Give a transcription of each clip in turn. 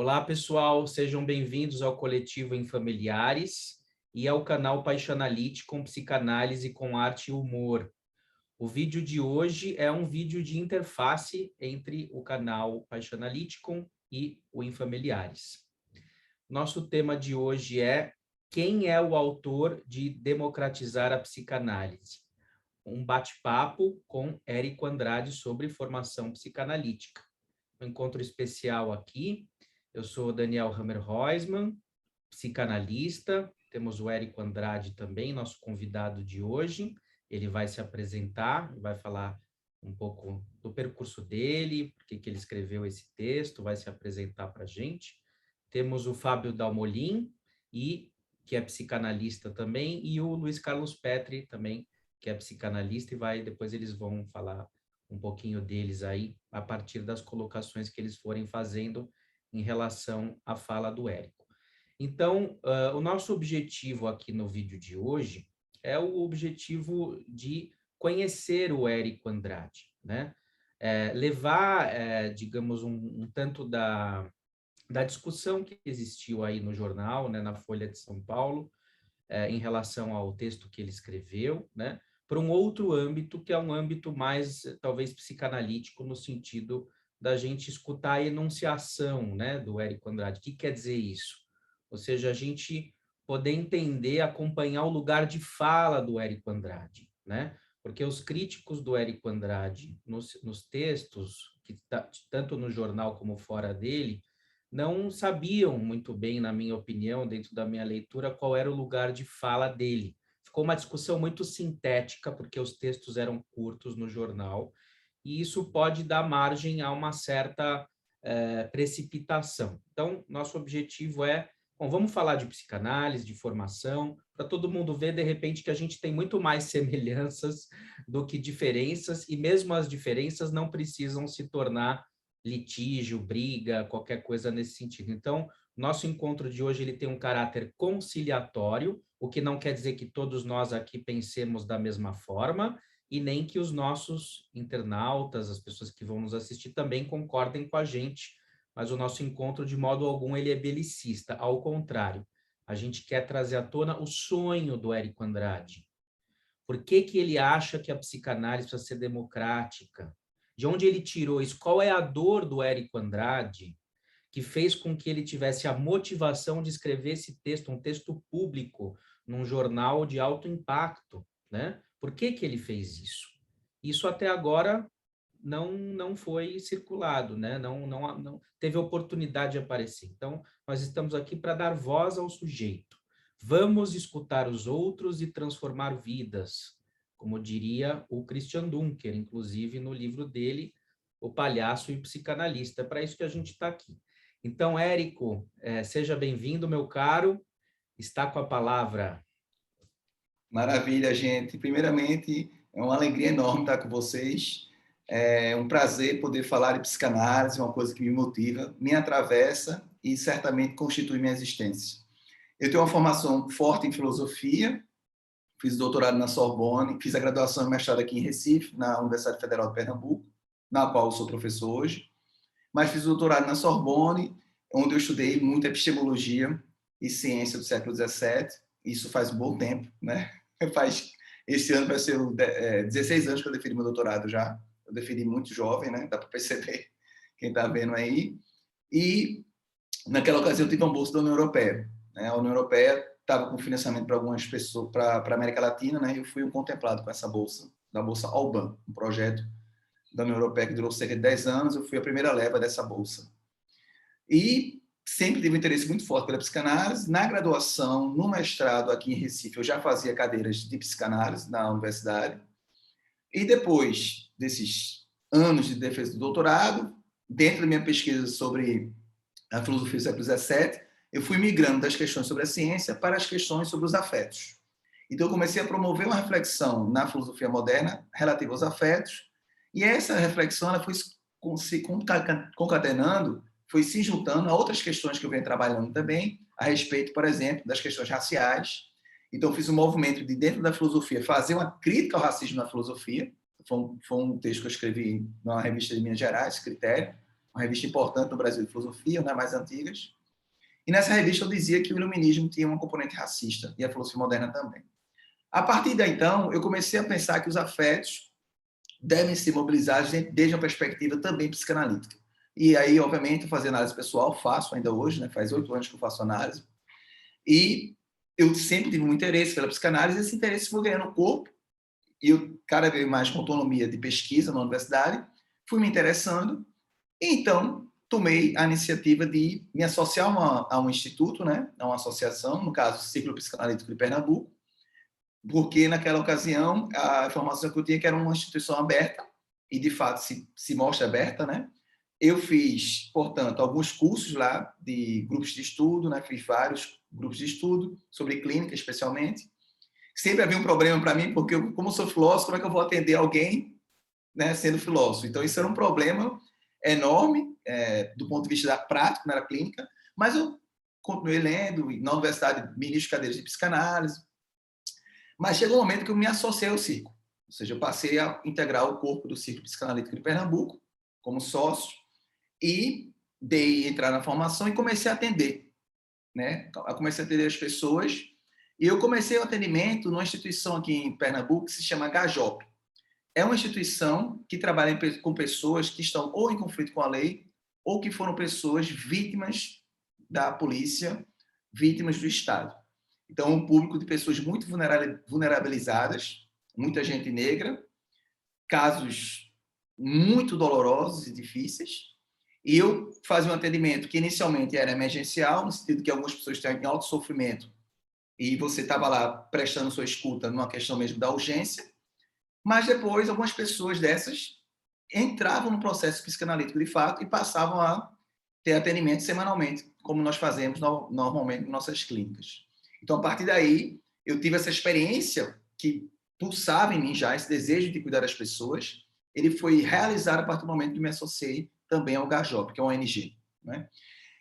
Olá, pessoal, sejam bem-vindos ao Coletivo em Familiares e ao canal Paixonalite com psicanálise com arte e humor. O vídeo de hoje é um vídeo de interface entre o canal Paixonalíticon e o Infamiliares. Nosso tema de hoje é: quem é o autor de Democratizar a Psicanálise? Um bate-papo com Érico Andrade sobre formação psicanalítica. Um encontro especial aqui. Eu sou Daniel Hammer-Huisman, psicanalista. Temos o Érico Andrade também, nosso convidado de hoje. Ele vai se apresentar, vai falar um pouco do percurso dele, por que ele escreveu esse texto, vai se apresentar para a gente. Temos o Fábio Dalmolin, que é psicanalista também, e o Luiz Carlos Petri também, que é psicanalista, e depois eles vão falar um pouquinho deles aí, a partir das colocações que eles forem fazendo em relação à fala do Érico. Então, o nosso objetivo aqui no vídeo de hoje é o objetivo de conhecer o Érico Andrade, né? Levar, digamos, um tanto da discussão que existiu aí no jornal, né, na Folha de São Paulo, em relação ao texto que ele escreveu, né, para um outro âmbito, que é um âmbito mais, talvez, psicanalítico, no sentido da gente escutar a enunciação, né, do Érico Andrade. O que quer dizer isso? Ou seja, a gente poder entender, acompanhar o lugar de fala do Érico Andrade, né? Porque os críticos do Érico Andrade, nos textos, tanto no jornal como fora dele, não sabiam muito bem, na minha opinião, dentro da minha leitura, qual era o lugar de fala dele. Ficou uma discussão muito sintética, porque os textos eram curtos no jornal, e isso pode dar margem a uma certa precipitação. Então, nosso objetivo é, bom, vamos falar de psicanálise, de formação, para todo mundo ver, de repente, que a gente tem muito mais semelhanças do que diferenças, e mesmo as diferenças não precisam se tornar litígio, briga, qualquer coisa nesse sentido. Então, nosso encontro de hoje ele tem um caráter conciliatório, o que não quer dizer que todos nós aqui pensemos da mesma forma, e nem que os nossos internautas, as pessoas que vão nos assistir, também concordem com a gente, mas o nosso encontro, de modo algum, ele é belicista, ao contrário. A gente quer trazer à tona o sonho do Érico Andrade. Por que ele acha que a psicanálise precisa ser democrática? De onde ele tirou isso? Qual é a dor do Érico Andrade que fez com que ele tivesse a motivação de escrever esse texto, um texto público, num jornal de alto impacto, né? Por que ele fez isso? Isso até agora não foi circulado, né? Não teve oportunidade de aparecer. Então, nós estamos aqui para dar voz ao sujeito. Vamos escutar os outros e transformar vidas, como diria o Christian Dunker, inclusive no livro dele, O Palhaço e o Psicanalista. É para isso que a gente está aqui. Então, Érico, seja bem-vindo, meu caro. Está com a palavra. Maravilha, gente. Primeiramente, é uma alegria enorme estar com vocês. É um prazer poder falar de psicanálise, uma coisa que me motiva, me atravessa e certamente constitui minha existência. Eu tenho uma formação forte em filosofia, fiz doutorado na Sorbonne, fiz a graduação e mestrado aqui em Recife, na Universidade Federal de Pernambuco, na qual eu sou professor hoje, mas fiz doutorado na Sorbonne, onde eu estudei muita epistemologia e ciência do século XVII. Isso faz um bom tempo, né? Esse ano vai ser 16 anos que eu defini meu doutorado já. Eu defini muito jovem, né? Dá para perceber quem está vendo aí. E naquela ocasião eu tive uma bolsa da União Europeia, né? A União Europeia estava com financiamento para algumas pessoas, para a América Latina, né? E eu fui contemplado com essa bolsa, da Bolsa Alban, um projeto da União Europeia que durou cerca de 10 anos. Eu fui a primeira leva dessa bolsa. E sempre tive um interesse muito forte pela psicanálise. Na graduação, no mestrado aqui em Recife, eu já fazia cadeiras de psicanálise na universidade. E depois desses anos de defesa do doutorado, dentro da minha pesquisa sobre a filosofia do século XVII, eu fui migrando das questões sobre a ciência para as questões sobre os afetos. Então, eu comecei a promover uma reflexão na filosofia moderna relativa aos afetos, e essa reflexão ela foi se concatenando, foi se juntando a outras questões que eu venho trabalhando também, a respeito, por exemplo, das questões raciais. Então, eu fiz um movimento de, dentro da filosofia, fazer uma crítica ao racismo na filosofia. Foi um texto que eu escrevi numa revista de Minas Gerais, Critério, uma revista importante no Brasil de filosofia, uma das mais antigas. E nessa revista eu dizia que o iluminismo tinha uma componente racista, e a filosofia moderna também. A partir daí, então, eu comecei a pensar que os afetos devem ser mobilizados desde uma perspectiva também psicanalítica. E aí, obviamente, fazer análise pessoal, faço ainda hoje, né? Faz 8 anos que eu faço análise. E eu sempre tive um interesse pela psicanálise, e esse interesse foi ganhando corpo, e eu cada vez mais com autonomia de pesquisa na universidade, fui me interessando, e então tomei a iniciativa de me associar a um instituto, né? A uma associação, no caso, o Círculo Psicanalítico de Pernambuco, porque naquela ocasião a informação que eu tinha que era uma instituição aberta, e de fato se mostra aberta, né? Eu fiz, portanto, alguns cursos lá de grupos de estudo, né? Fiz vários grupos de estudo, sobre clínica especialmente. Sempre havia um problema para mim, porque eu, como sou filósofo, como é que eu vou atender alguém, né, sendo filósofo? Então, isso era um problema enorme, do ponto de vista da prática, na clínica, mas eu continuei lendo, na universidade, ministro cadeiras de psicanálise, mas chegou um momento que eu me associei ao círculo, ou seja, eu passei a integrar o corpo do Círculo Psicanalítico de Pernambuco, como sócio, e dei entrar na formação e comecei a atender, né? Eu comecei a atender as pessoas, e eu comecei o atendimento numa instituição aqui em Pernambuco que se chama Gajop. É uma instituição que trabalha com pessoas que estão ou em conflito com a lei ou que foram pessoas vítimas da polícia, vítimas do Estado. Então, um público de pessoas muito vulnerabilizadas, muita gente negra, casos muito dolorosos e difíceis. E eu fazia um atendimento que inicialmente era emergencial, no sentido que algumas pessoas estão em alto sofrimento e você estava lá prestando sua escuta numa questão mesmo da urgência, mas depois algumas pessoas dessas entravam no processo psicanalítico de fato e passavam a ter atendimento semanalmente, como nós fazemos normalmente em nossas clínicas. Então, a partir daí, eu tive essa experiência que pulsava em mim já, esse desejo de cuidar das pessoas. Ele foi realizado a partir do momento que me associei também ao Gajop, que é uma ONG, né?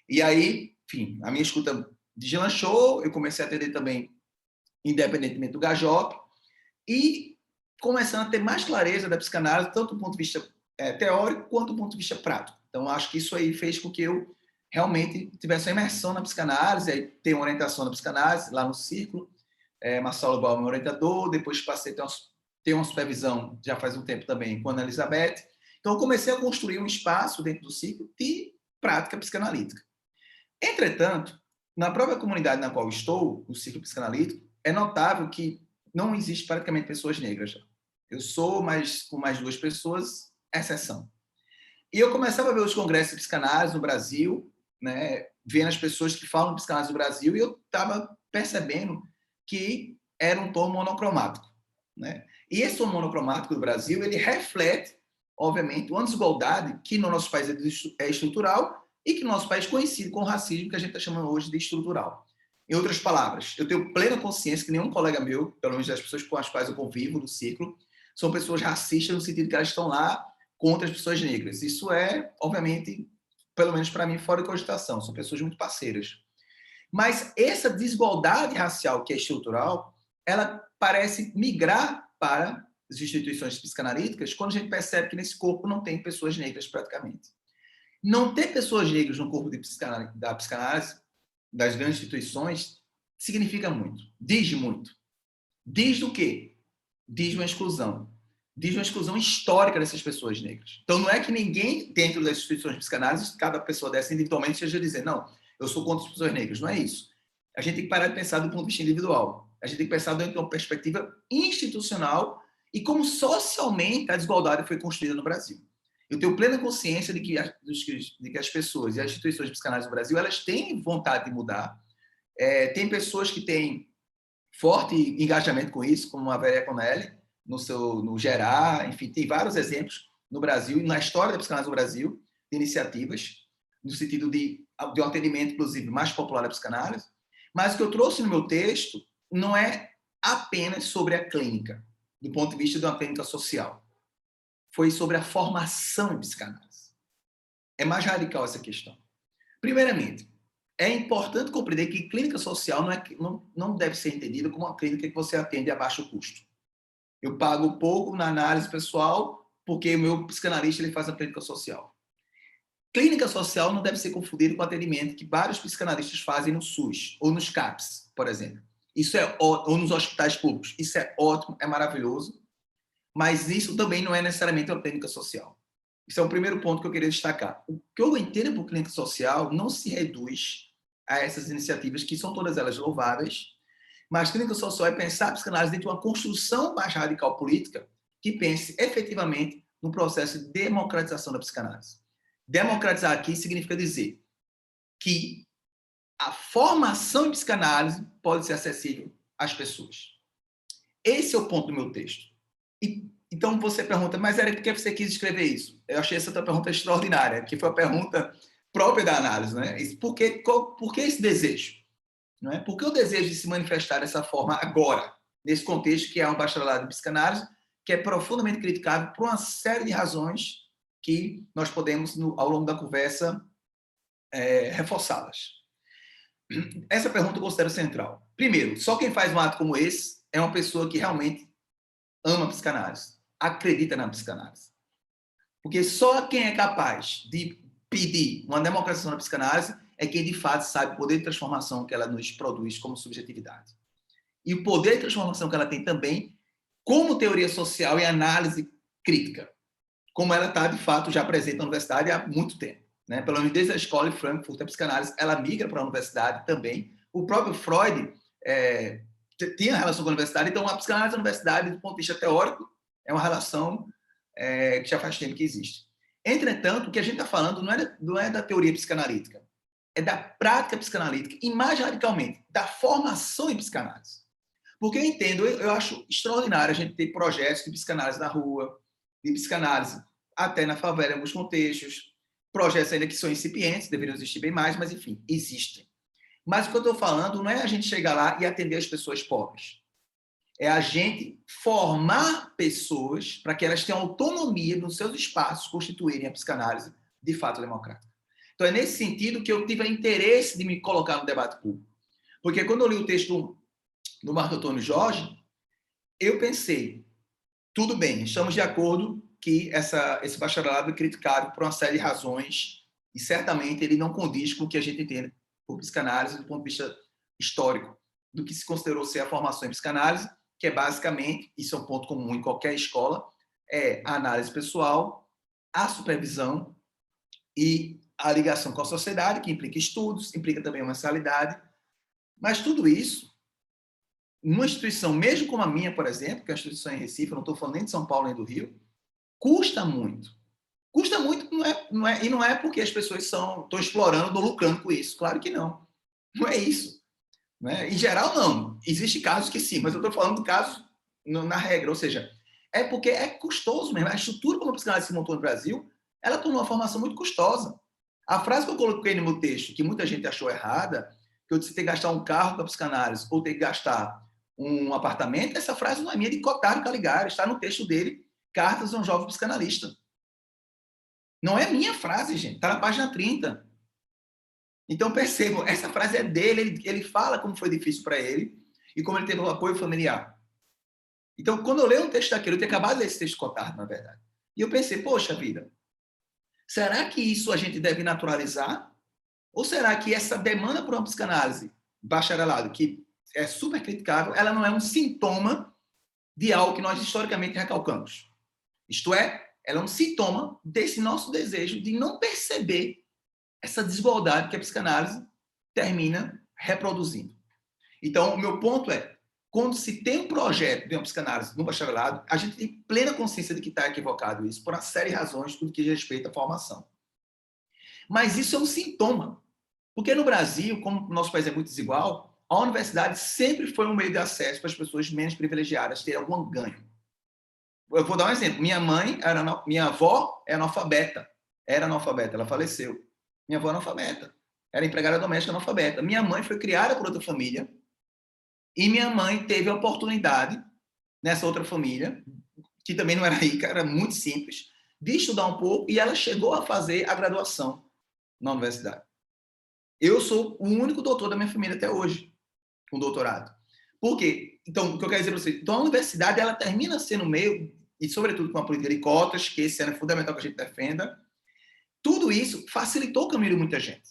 E aí, enfim, a minha escuta deslanchou, eu comecei a atender também independentemente do Gajop, e começando a ter mais clareza da psicanálise, tanto do ponto de vista teórico quanto do ponto de vista prático. Então, acho que isso aí fez com que eu realmente tivesse uma imersão na psicanálise, aí tenho uma orientação na psicanálise lá no Círculo, Marcelo Bal, meu orientador, depois passei a ter uma supervisão, já faz um tempo também, com a Ana Elizabeth. Então, eu comecei a construir um espaço dentro do Círculo de prática psicanalítica. Entretanto, na própria comunidade na qual estou, o Círculo Psicanalítico, é notável que não existe praticamente pessoas negras. Eu sou com mais 2 pessoas, exceção. E eu começava a ver os congressos de psicanálise no Brasil, né, vendo as pessoas que falam de psicanálise no Brasil, e eu estava percebendo que era um tom monocromático, né? E esse tom monocromático do Brasil, ele reflete, obviamente, uma desigualdade que no nosso país é estrutural e que no nosso país coincide com o racismo que a gente está chamando hoje de estrutural. Em outras palavras, eu tenho plena consciência que nenhum colega meu, pelo menos das pessoas com as quais eu convivo no círculo, são pessoas racistas no sentido que elas estão lá contra as pessoas negras. Isso é, obviamente, pelo menos para mim, fora de cogitação. São pessoas muito parceiras. Mas essa desigualdade racial que é estrutural, ela parece migrar para as instituições psicanalíticas quando a gente percebe que nesse corpo não tem pessoas negras praticamente. Não ter pessoas negras no corpo da psicanálise, das grandes instituições, significa muito, diz muito. Diz do quê? Diz uma exclusão. Diz uma exclusão histórica dessas pessoas negras. Então, não é que ninguém, dentro das instituições de psicanálise, cada pessoa dessa individualmente seja dizer, não, eu sou contra as pessoas negras. Não é isso. A gente tem que parar de pensar do ponto de vista individual. A gente tem que pensar dentro de uma perspectiva institucional e como socialmente a desigualdade foi construída no Brasil. Eu tenho plena consciência de que as pessoas e as instituições de psicanálise no Brasil, elas têm vontade de mudar. Tem pessoas que têm forte engajamento com isso, como a Vera Conelli, no Gerar, enfim, tem vários exemplos no Brasil e na história da psicanálise no Brasil, de iniciativas, no sentido de um atendimento, inclusive, mais popular da psicanálise. Mas o que eu trouxe no meu texto não é apenas sobre a clínica, do ponto de vista de uma clínica social. Foi sobre a formação em psicanálise. É mais radical essa questão. Primeiramente, é importante compreender que clínica social não deve ser entendida como uma clínica que você atende a baixo custo. Eu pago pouco na análise pessoal porque o meu psicanalista ele faz a clínica social. clínica social não deve ser confundida com o atendimento que vários psicanalistas fazem no SUS ou nos CAPs, por exemplo. Isso é ou nos hospitais públicos. Isso é ótimo, é maravilhoso, mas isso também não é necessariamente uma clínica social. Isso é o primeiro ponto que eu queria destacar. O que eu entendo por clínica social não se reduz a essas iniciativas, que são todas elas louváveis, mas clínica social é pensar a psicanálise dentro de uma construção mais radical política que pense efetivamente no processo de democratização da psicanálise. Democratizar aqui significa dizer que a formação em psicanálise pode ser acessível às pessoas. Esse é o ponto do meu texto. Então você pergunta, mas Eric, por que você quis escrever isso? Eu achei essa tua pergunta extraordinária, que foi a pergunta própria da análise, né? Por que esse desejo? Não é? Por que o desejo de se manifestar dessa forma agora, nesse contexto que é um bacharelado em psicanálise, que é profundamente criticável por uma série de razões que nós podemos, ao longo da conversa, reforçá-las. Essa pergunta eu considero central. Primeiro, só quem faz um ato como esse é uma pessoa que realmente ama a psicanálise, acredita na psicanálise. Porque só quem é capaz de pedir uma democratização da psicanálise é quem, de fato, sabe o poder de transformação que ela nos produz como subjetividade. E o poder de transformação que ela tem também como teoria social e análise crítica, como ela está, de fato, já presente na universidade há muito tempo. Né? Pelo menos desde a escola de Frankfurt, a psicanálise ela migra para a universidade também. O próprio Freud tinha relação com a universidade, então a psicanálise da universidade, do ponto de vista teórico, é uma relação que já faz tempo que existe. Entretanto, o que a gente está falando não é da teoria psicanalítica, é da prática psicanalítica e, mais radicalmente, da formação em psicanálise. Porque eu entendo, eu acho extraordinário a gente ter projetos de psicanálise na rua, de psicanálise até na favela em alguns contextos, projetos ainda que são incipientes, deveriam existir bem mais, mas enfim, existem. Mas o que eu estou falando não é a gente chegar lá e atender as pessoas pobres. É a gente formar pessoas para que elas tenham autonomia nos seus espaços, constituírem a psicanálise de fato democrática. Então, é nesse sentido que eu tive interesse de me colocar no debate público. Porque quando eu li o texto do Marco Antônio Jorge, eu pensei, tudo bem, estamos de acordo que esse bacharelado é criticado por uma série de razões e certamente ele não condiz com o que a gente entende por psicanálise do ponto de vista histórico, do que se considerou ser a formação em psicanálise, que é basicamente, isso é um ponto comum em qualquer escola, é a análise pessoal, a supervisão e a ligação com a sociedade, que implica estudos, implica também uma mensalidade. Mas tudo isso, numa instituição, mesmo como a minha, por exemplo, que é a instituição em Recife, eu não estou falando nem de São Paulo nem do Rio, custa muito. Custa muito, e não é porque as pessoas estão explorando ou lucrando com isso. Claro que não. Não é isso. Né? Em geral, não. Existem casos que sim, mas eu estou falando do caso na regra. Ou seja, é porque é custoso mesmo. A estrutura como a psicanálise se montou no Brasil, ela tornou uma formação muito custosa. A frase que eu coloquei no meu texto, que muita gente achou errada, que eu disse ter que gastar um carro para psicanálise ou ter que gastar um apartamento, essa frase não é minha, de Cottário Caligari, está no texto dele, Cartas a um Jovem Psicanalista. Não é minha frase, gente. Está na página 30. Então, percebam, essa frase é dele. Ele fala como foi difícil para ele e como ele teve o apoio familiar. Então, quando eu leio um texto daquele, eu tinha acabado de ler esse texto Cotard, na verdade. E eu pensei, poxa vida, será que isso a gente deve naturalizar? Ou será que essa demanda por uma psicanálise bacharelado, que é super criticável, ela não é um sintoma de algo que nós historicamente recalcamos? Isto é, ela é um sintoma desse nosso desejo de não perceber essa desigualdade que a psicanálise termina reproduzindo. Então, o meu ponto é, quando se tem um projeto de uma psicanálise no bacharelado, a gente tem plena consciência de que está equivocado isso, por uma série de razões, tudo que diz respeito à formação. Mas isso é um sintoma. Porque no Brasil, como o nosso país é muito desigual, a universidade sempre foi um meio de acesso para as pessoas menos privilegiadas terem algum ganho. Eu vou dar um exemplo. Minha avó é analfabeta. Era analfabeta, ela faleceu. Minha avó é analfabeta. Era empregada doméstica analfabeta. Minha mãe foi criada por outra família e minha mãe teve a oportunidade, nessa outra família, que também não era rica, era muito simples, de estudar um pouco e ela chegou a fazer a graduação na universidade. Eu sou o único doutor da minha família até hoje, com doutorado. Por quê? Então, o que eu quero dizer para vocês? Então, a universidade, ela termina sendo meio, e sobretudo com a política de cotas, que esse ano é fundamental que a gente defenda, tudo isso facilitou o caminho de muita gente,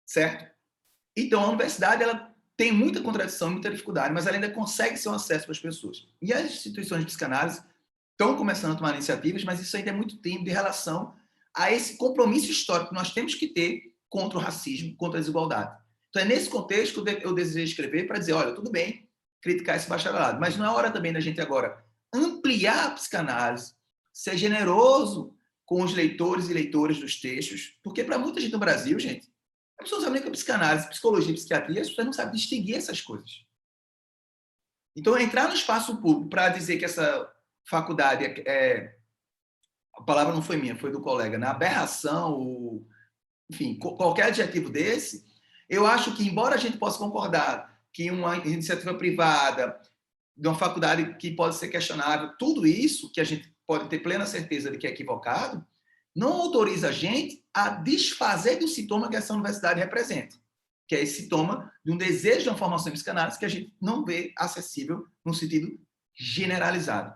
certo? Então, a universidade ela tem muita contradição, muita dificuldade, mas ela ainda consegue ser um acesso para as pessoas. E as instituições de psicanálise estão começando a tomar iniciativas, mas isso ainda é muito tempo de relação a esse compromisso histórico que nós temos que ter contra o racismo, contra a desigualdade. Então, é nesse contexto que eu desejei escrever para dizer, olha, tudo bem criticar esse bacharelado, mas não é hora também da gente agora ampliar a psicanálise, ser generoso com os leitores e leitoras dos textos, porque para muita gente no Brasil, gente, as pessoas sabem nem que a psicanálise, psicologia, psiquiatria, as pessoas não sabem distinguir essas coisas. Então, entrar no espaço público para dizer que essa faculdade a palavra não foi minha, foi do colega, né? Aberração, enfim, qualquer adjetivo desse, eu acho que, embora a gente possa concordar que uma iniciativa privada, de uma faculdade que pode ser questionável, tudo isso que a gente pode ter plena certeza de que é equivocado, não autoriza a gente a desfazer do sintoma que essa universidade representa, que é esse sintoma de um desejo de uma formação em psicanálise que a gente não vê acessível no sentido generalizado.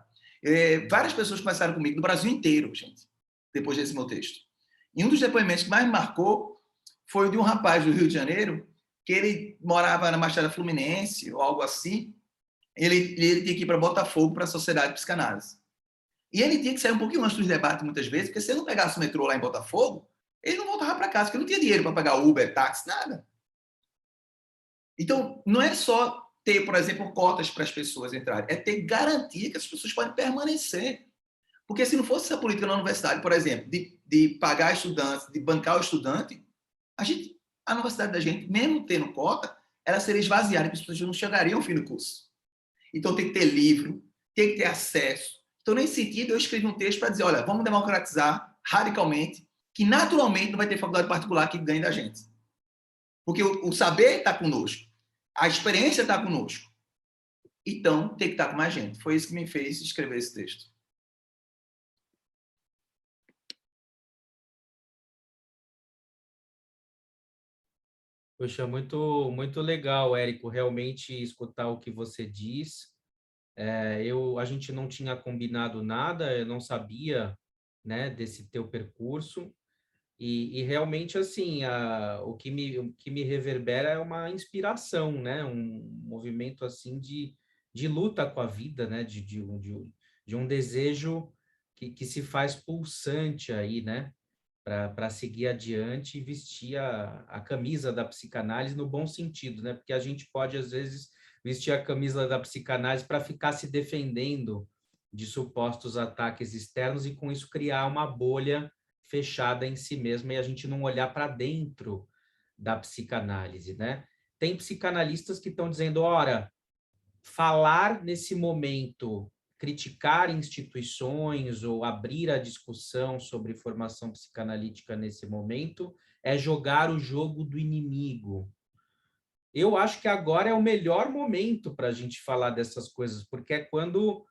Várias pessoas conversaram comigo, do Brasil inteiro, gente, depois desse meu texto. E um dos depoimentos que mais me marcou foi o de um rapaz do Rio de Janeiro, que ele morava na Baixada Fluminense, ou algo assim. Ele tinha que ir para Botafogo, para a Sociedade de Psicanálise. E ele tinha que sair um pouquinho antes dos debates, muitas vezes, porque se ele não pegasse o metrô lá em Botafogo, ele não voltava para casa, porque não tinha dinheiro para pagar Uber, táxi, nada. Então, não é só ter, por exemplo, cotas para as pessoas entrarem, é ter garantia que as pessoas podem permanecer. Porque se não fosse essa política na universidade, por exemplo, de pagar estudantes, de bancar o estudante, a universidade da gente, mesmo tendo cota, ela seria esvaziada, porque as pessoas não chegariam ao fim do curso. Então, tem que ter livro, tem que ter acesso. Então, nesse sentido, eu escrevi um texto para dizer, olha, vamos democratizar radicalmente, que naturalmente não vai ter faculdade particular que ganhe da gente. Porque o saber está conosco, a experiência está conosco. Então, tem que estar com mais gente. Foi isso que me fez escrever esse texto. Poxa, muito legal, Érico, realmente escutar o que você diz. A gente não tinha combinado nada, eu não sabia, né, desse teu percurso. E realmente, assim, o que me reverbera é uma inspiração, né? Um movimento, assim, de luta com a vida, né? De um desejo que se faz pulsante aí, né? Para seguir adiante e vestir a camisa da psicanálise no bom sentido, né? Porque a gente pode, às vezes, vestir a camisa da psicanálise para ficar se defendendo de supostos ataques externos e, com isso, criar uma bolha fechada em si mesma e a gente não olhar para dentro da psicanálise, né? Tem psicanalistas que estão dizendo, ora, falar nesse momento, criticar instituições ou abrir a discussão sobre formação psicanalítica nesse momento é jogar o jogo do inimigo. Eu acho que agora é o melhor momento para a gente falar dessas coisas, porque é quando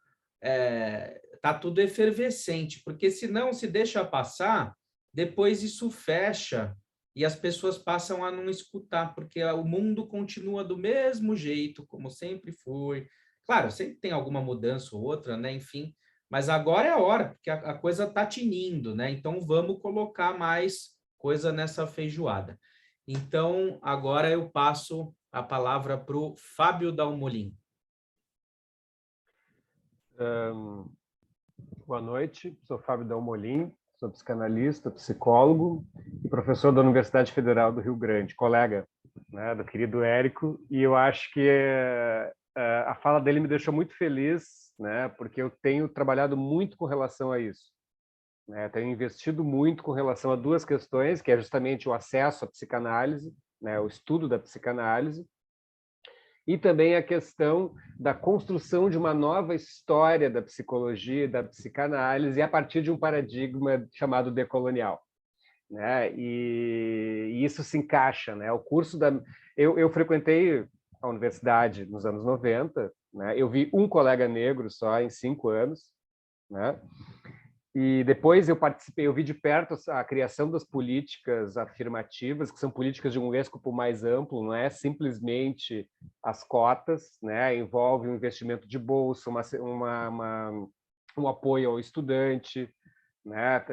tá tudo efervescente, porque senão se deixa passar, depois isso fecha e as pessoas passam a não escutar, porque o mundo continua do mesmo jeito, como sempre foi. Claro, sempre tem alguma mudança ou outra, né? Enfim, mas agora é a hora, porque a coisa está tinindo, né? Então vamos colocar mais coisa nessa feijoada. Então, agora eu passo a palavra para o Fábio Dalmolin. Boa noite, sou Fábio Dalmolin, sou psicanalista, psicólogo e professor da Universidade Federal do Rio Grande, colega, né, do querido Érico, e eu acho que a fala dele me deixou muito feliz, né, porque eu tenho trabalhado muito com relação a isso. Né, tenho investido muito com relação a duas questões, que é justamente o acesso à psicanálise, né, o estudo da psicanálise, e também a questão da construção de uma nova história da psicologia e da psicanálise a partir de um paradigma chamado decolonial. Né? E isso se encaixa. Né? O curso eu frequentei a universidade nos anos 90, né? Eu vi um colega negro só em 5 anos, né? E depois eu vi de perto a criação das políticas afirmativas, que são políticas de um escopo mais amplo, não é simplesmente as cotas, né? Envolve um investimento de bolsa, um apoio ao estudante, né?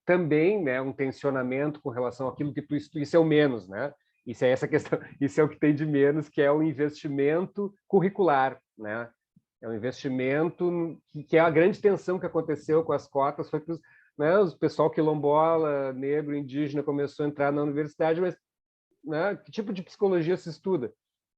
Também, né, um tensionamento com relação àquilo que isso é o menos, né? Isso é essa questão, isso é o que tem de menos, que é o investimento curricular, né? É um investimento que é a grande tensão que aconteceu com as cotas, foi que o pessoal quilombola, negro, indígena começou a entrar na universidade, mas, né, que tipo de psicologia se estuda,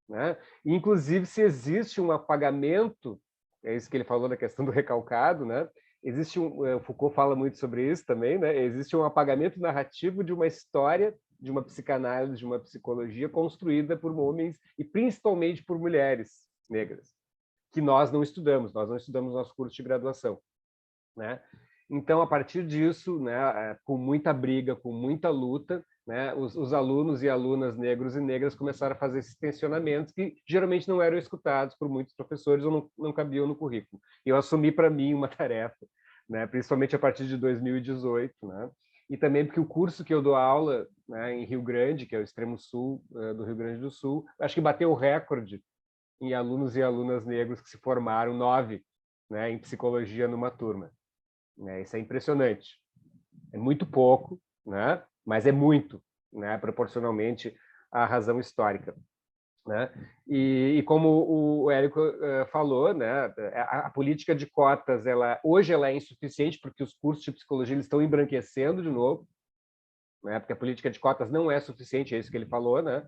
né? E, inclusive, se existe um apagamento, é isso que ele falou da questão do recalcado, né? Existe o Foucault fala muito sobre isso também, né? Existe um apagamento narrativo de uma história, de uma psicanálise, de uma psicologia construída por homens e principalmente por mulheres negras, que nós não estudamos no nosso curso de graduação, né? Então, a partir disso, né, com muita briga, com muita luta, né, os alunos e alunas negros e negras começaram a fazer esses tensionamentos que geralmente não eram escutados por muitos professores ou não cabiam no currículo. E eu assumi para mim uma tarefa, né, principalmente a partir de 2018, né, e também porque o curso que eu dou aula, né, em Rio Grande, que é o extremo sul do Rio Grande do Sul, acho que bateu o recorde em alunos e alunas negros que se formaram, 9, né, em psicologia numa turma. Isso é impressionante. É muito pouco, né? Mas é muito, né? Proporcionalmente à razão histórica. Né? E como o Érico falou, né? A política de cotas, hoje ela é insuficiente porque os cursos de psicologia eles estão embranquecendo de novo, né? Porque a política de cotas não é suficiente, é isso que ele falou, né?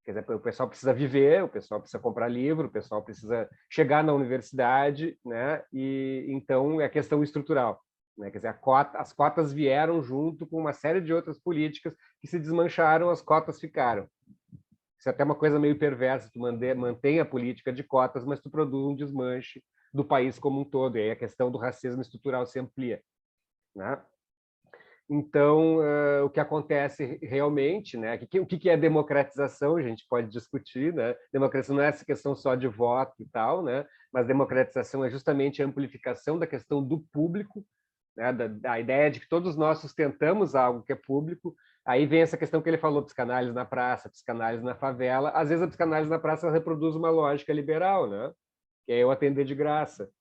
Quer dizer, o pessoal precisa viver, o pessoal precisa comprar livro, o pessoal precisa chegar na universidade, né? E então é questão estrutural, né? Quer dizer, as cotas vieram junto com uma série de outras políticas que se desmancharam, as cotas ficaram. Isso é até uma coisa meio perversa, tu mantém a política de cotas, mas tu produz um desmanche do país como um todo, e aí a questão do racismo estrutural se amplia, né? Então, o que acontece realmente, né? O que é democratização? A gente pode discutir, né? Democracia não é essa questão só de voto e tal, né? Mas democratização é justamente a amplificação da questão do público, né? Da ideia de que todos nós sustentamos algo que é público. Aí vem essa questão que ele falou, psicanálise na praça, psicanálise na favela. Às vezes a psicanálise na praça reproduz uma lógica liberal, né? Que é eu atender de graça.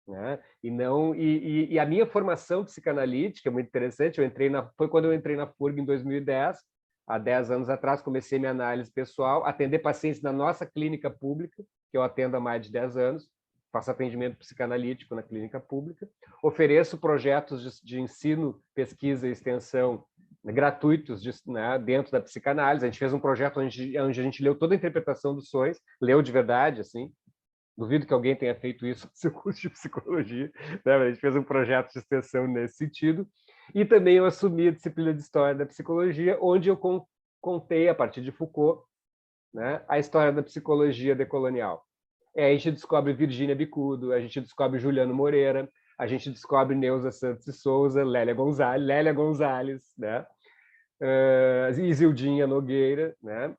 Né? E a minha formação psicanalítica é muito interessante. Foi quando eu entrei na FURG em 2010, há 10 anos atrás, comecei minha análise pessoal, atender pacientes na nossa clínica pública, que eu atendo há mais de 10 anos, faço atendimento psicanalítico na clínica pública, ofereço projetos de ensino, pesquisa e extensão gratuitos né, dentro da psicanálise. A gente fez um projeto onde a gente leu toda a interpretação dos sonhos, leu de verdade, assim. Duvido que alguém tenha feito isso no seu curso de psicologia, né? A gente fez um projeto de extensão nesse sentido. E também eu assumi a disciplina de História da Psicologia, onde eu contei, a partir de Foucault, né, a história da psicologia decolonial. A gente descobre Virgínia Bicudo, a gente descobre Juliano Moreira, a gente descobre Neuza Santos e Souza, Lélia Gonzalez, né? Isildinha Nogueira, né?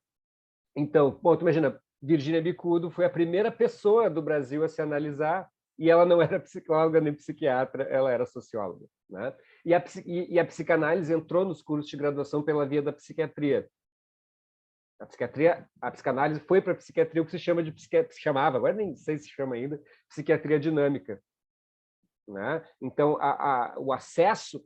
Então, tu imagina, Virgínia Bicudo foi a primeira pessoa do Brasil a se analisar e ela não era psicóloga nem psiquiatra, ela era socióloga, né? E a psicanálise entrou nos cursos de graduação pela via da psiquiatria. A psicanálise foi para a psiquiatria o que se chama de se chamava, agora nem sei se chama ainda, psiquiatria dinâmica, né? Então, o acesso,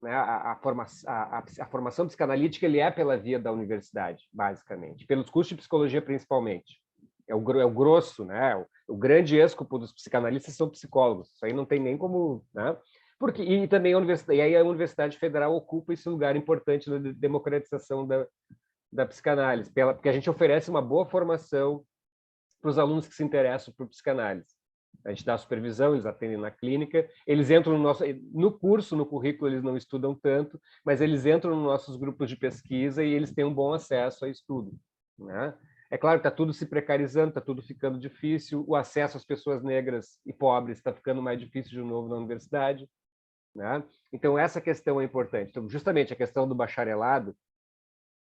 né, a formação psicanalítica ele é pela via da universidade, basicamente, pelos cursos de psicologia principalmente. É o grosso, né? O grande escopo dos psicanalistas são psicólogos. Isso aí não tem nem como, né? E também a Universidade Federal ocupa esse lugar importante na democratização da psicanálise, porque a gente oferece uma boa formação para os alunos que se interessam por psicanálise. A gente dá supervisão, eles atendem na clínica, eles entram no curso, no currículo, eles não estudam tanto, mas eles entram nos nossos grupos de pesquisa e eles têm um bom acesso a estudo, né? É claro que está tudo se precarizando, está tudo ficando difícil, o acesso às pessoas negras e pobres está ficando mais difícil de novo na universidade, né? Então, essa questão é importante. Então, justamente a questão do bacharelado,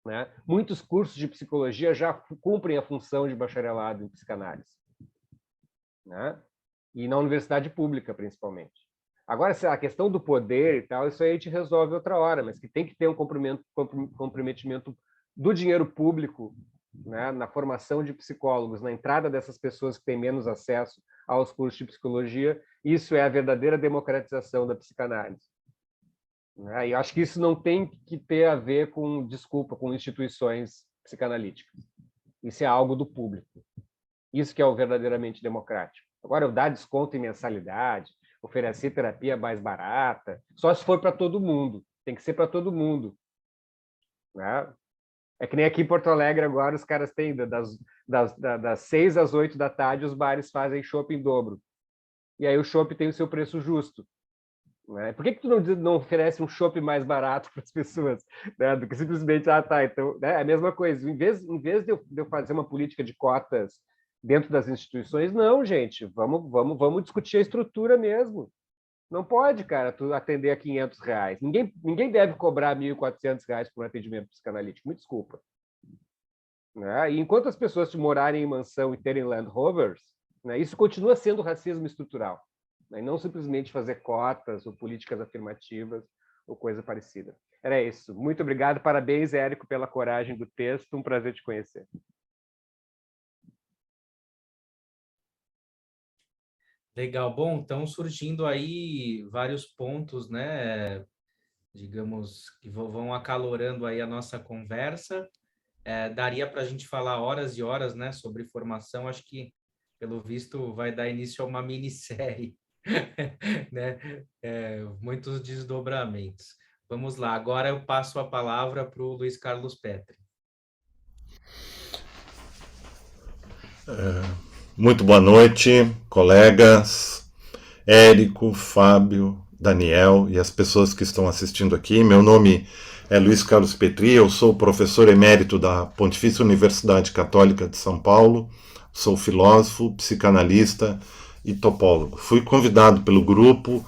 né? Muitos cursos de psicologia já cumprem a função de bacharelado em psicanálise, né? E na universidade pública, principalmente. Agora, a questão do poder e tal, isso aí a gente resolve outra hora, mas que tem que ter um comprometimento do dinheiro público, né, na formação de psicólogos, na entrada dessas pessoas que têm menos acesso aos cursos de psicologia. Isso é a verdadeira democratização da psicanálise. né? E eu acho que isso não tem que ter a ver com, desculpa, com instituições psicanalíticas. Isso é algo do público. Isso que é o verdadeiramente democrático. Agora, eu dar desconto em mensalidade, oferecer terapia mais barata, só se for para todo mundo. Tem que ser para todo mundo, né? É que nem aqui em Porto Alegre agora, os caras têm das 6 às 8 da tarde, os bares fazem chopp em dobro. E aí o chopp tem o seu preço justo, né? Por que tu não oferece um chopp mais barato para as pessoas, né? Do que simplesmente, então, né? É a mesma coisa. Em vez de eu fazer uma política de cotas dentro das instituições, não, gente, vamos discutir a estrutura mesmo. Não pode, cara, tu atender a R$500. Ninguém deve cobrar R$1.400 por um atendimento psicanalítico, me desculpa. Né? E enquanto as pessoas morarem em mansão e terem Land Rovers, né, isso continua sendo racismo estrutural, né, e não simplesmente fazer cotas ou políticas afirmativas ou coisa parecida. Era isso. Muito obrigado. Parabéns, Érico, pela coragem do texto. Um prazer te conhecer. Legal. Bom, estão surgindo aí vários pontos, né? Digamos, que vão acalorando aí a nossa conversa. Daria para a gente falar horas e horas, né, sobre formação. Acho que, pelo visto, vai dar início a uma minissérie, né? Muitos desdobramentos. Vamos lá. Agora eu passo a palavra para o Luiz Carlos Petri. Muito boa noite, colegas, Érico, Fábio, Daniel e as pessoas que estão assistindo aqui. Meu nome é Luiz Carlos Petri, eu sou professor emérito da Pontifícia Universidade Católica de São Paulo, sou filósofo, psicanalista e topólogo. Fui convidado pelo grupo,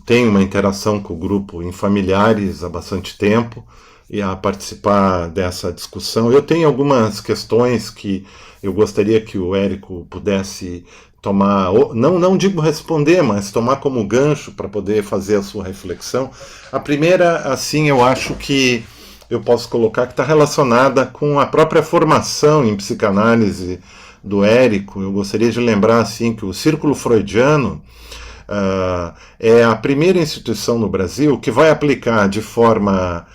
tenho uma interação com o grupo em Familiares há bastante tempo, e a participar dessa discussão. Eu tenho algumas questões que eu gostaria que o Érico pudesse tomar, não digo responder, mas tomar como gancho para poder fazer a sua reflexão. A primeira, assim, eu acho que eu posso colocar que está relacionada com a própria formação em psicanálise do Érico. Eu gostaria de lembrar, assim, que o Círculo Freudiano é a primeira instituição no Brasil que vai aplicar de forma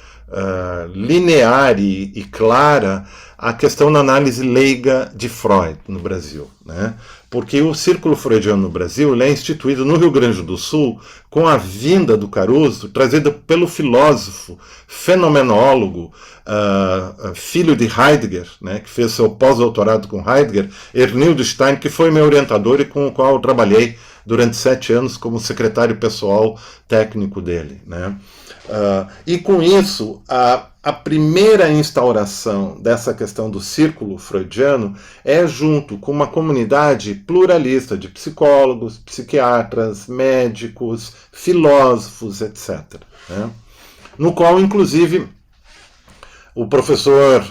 linear e clara a questão da análise leiga de Freud no Brasil, né? Porque o Círculo Freudiano no Brasil é instituído no Rio Grande do Sul com a vinda do Caruso, trazida pelo filósofo, fenomenólogo, filho de Heidegger, né, que fez seu pós-doutorado com Heidegger, Ernildo Stein, que foi meu orientador e com o qual eu trabalhei durante 7 anos como secretário pessoal técnico dele, né? E com isso, a primeira instauração dessa questão do círculo freudiano é junto com uma comunidade pluralista de psicólogos, psiquiatras, médicos, filósofos, etc., né? No qual, inclusive, o professor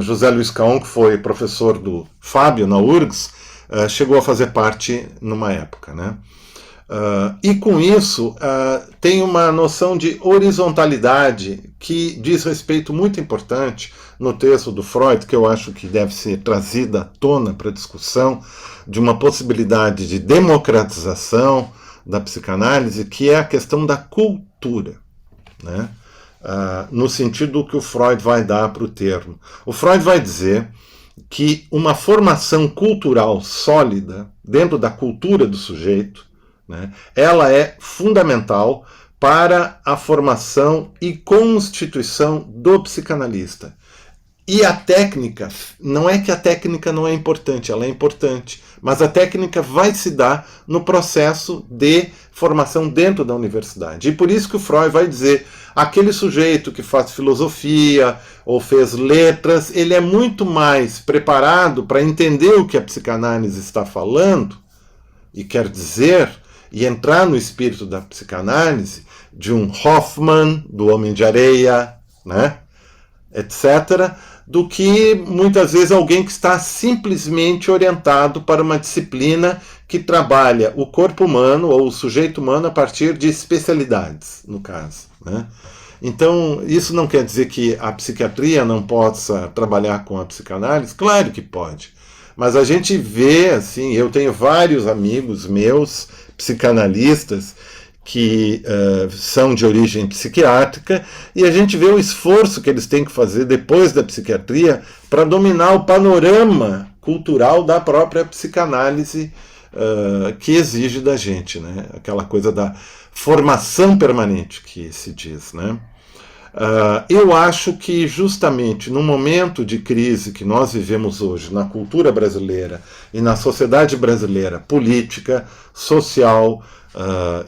José Luiz Caon, que foi professor do Fábio na URGS, chegou a fazer parte numa época, né? E com isso tem uma noção de horizontalidade que diz respeito muito importante no texto do Freud, que eu acho que deve ser trazida à tona para discussão, de uma possibilidade de democratização da psicanálise, que é a questão da cultura, né? No sentido que o Freud vai dar para o termo. O Freud vai dizer que uma formação cultural sólida dentro da cultura do sujeito, né, ela é fundamental para a formação e constituição do psicanalista. E a técnica, não é que a técnica não é importante, ela é importante, mas a técnica vai se dar no processo de formação dentro da universidade. E por isso que o Freud vai dizer, aquele sujeito que faz filosofia ou fez letras, ele é muito mais preparado para entender o que a psicanálise está falando e quer dizer, e entrar no espírito da psicanálise, de um Hoffman, do Homem de Areia, né, etc., do que muitas vezes alguém que está simplesmente orientado para uma disciplina que trabalha o corpo humano ou o sujeito humano a partir de especialidades, no caso, né? Então, isso não quer dizer que a psiquiatria não possa trabalhar com a psicanálise? Claro que pode. Mas a gente vê, assim, eu tenho vários amigos meus, psicanalistas, que são de origem psiquiátrica, e a gente vê o esforço que eles têm que fazer depois da psiquiatria para dominar o panorama cultural da própria psicanálise que exige da gente, né? Aquela coisa da formação permanente que se diz, né? Eu acho que justamente no momento de crise que nós vivemos hoje na cultura brasileira e na sociedade brasileira, política, social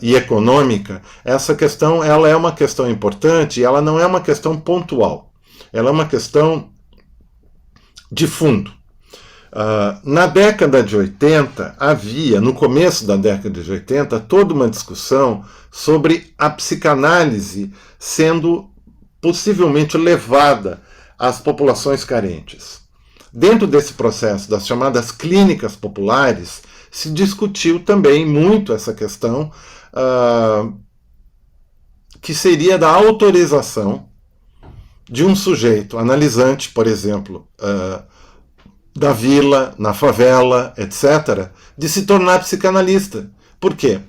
e econômica, essa questão ela é uma questão importante e ela não é uma questão pontual, ela é uma questão de fundo. Na década de 80, havia, no começo da década de 80, toda uma discussão sobre a psicanálise sendo possivelmente levada às populações carentes. Dentro desse processo das chamadas clínicas populares, se discutiu também muito essa questão que seria da autorização de um sujeito analisante, por exemplo, da vila, na favela, etc., de se tornar psicanalista. Por quê?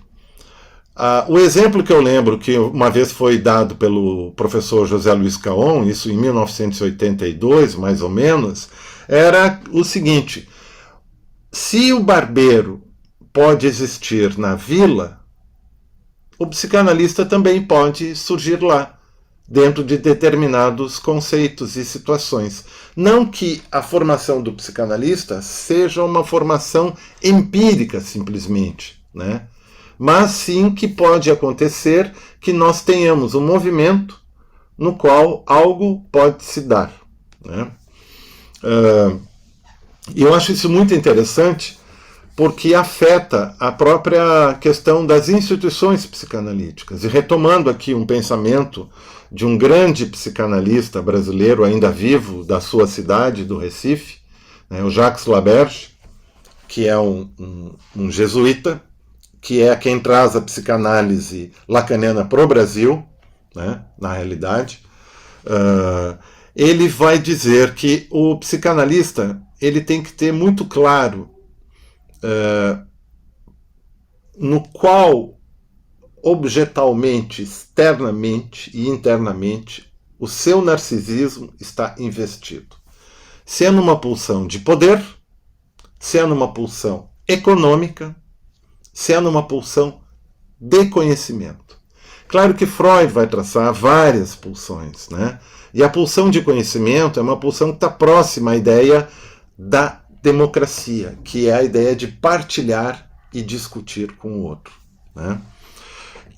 O exemplo que eu lembro que uma vez foi dado pelo professor José Luiz Caon, isso em 1982, mais ou menos, era o seguinte: se o barbeiro pode existir na vila, o psicanalista também pode surgir lá, dentro de determinados conceitos e situações. Não que a formação do psicanalista seja uma formação empírica, simplesmente, né? Mas sim que pode acontecer que nós tenhamos um movimento no qual algo pode se dar, né? E eu acho isso muito interessante porque afeta a própria questão das instituições psicanalíticas. E retomando aqui um pensamento de um grande psicanalista brasileiro ainda vivo da sua cidade, do Recife, né, o Jacques Laberge, que é um jesuíta, que é quem traz a psicanálise lacaniana para o Brasil, né, na realidade, ele vai dizer que o psicanalista ele tem que ter muito claro no qual objetalmente, externamente e internamente o seu narcisismo está investido. Se é numa pulsão de poder, se é numa pulsão econômica, se é numa pulsão de conhecimento. Claro que Freud vai traçar várias pulsões, né? E a pulsão de conhecimento é uma pulsão que está próxima à ideia da democracia, que é a ideia de partilhar e discutir com o outro, né?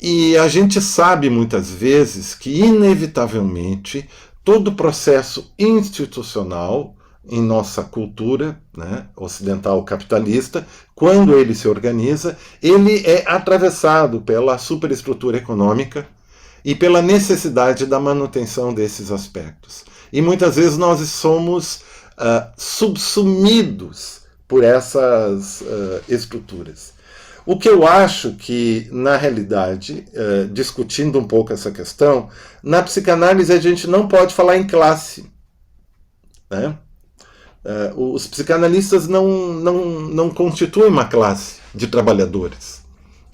E a gente sabe muitas vezes que, inevitavelmente, todo processo institucional em nossa cultura, né, ocidental capitalista, quando ele se organiza, ele é atravessado pela superestrutura econômica e pela necessidade da manutenção desses aspectos. E muitas vezes nós somos subsumidos por essas estruturas. O que eu acho que, na realidade, discutindo um pouco essa questão, na psicanálise a gente não pode falar em classe, né? Os psicanalistas não constituem uma classe de trabalhadores,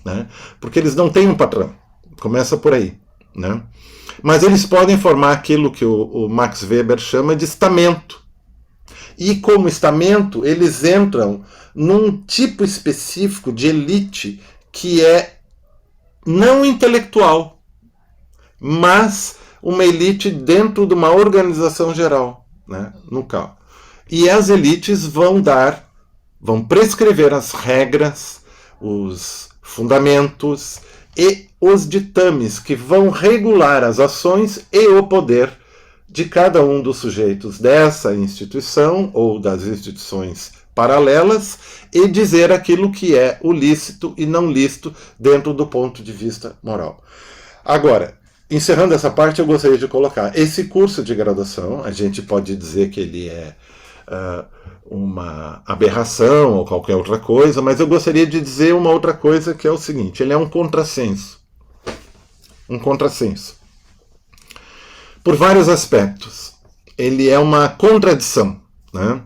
né? Porque eles não têm um patrão, começa por aí, né? Mas eles podem formar aquilo que o Max Weber chama de estamento. E como estamento, eles entram num tipo específico de elite que é não intelectual, mas uma elite dentro de uma organização geral, né, no caso. E as elites vão prescrever as regras, os fundamentos e os ditames que vão regular as ações e o poder de cada um dos sujeitos dessa instituição ou das instituições paralelas e dizer aquilo que é o lícito e não lícito dentro do ponto de vista moral. Agora, encerrando essa parte, eu gostaria de colocar esse curso de graduação, a gente pode dizer que ele é uma aberração ou qualquer outra coisa, mas eu gostaria de dizer uma outra coisa, que é o seguinte: ele é um contrassenso. Um contrassenso. Por vários aspectos. Ele é uma contradição, né?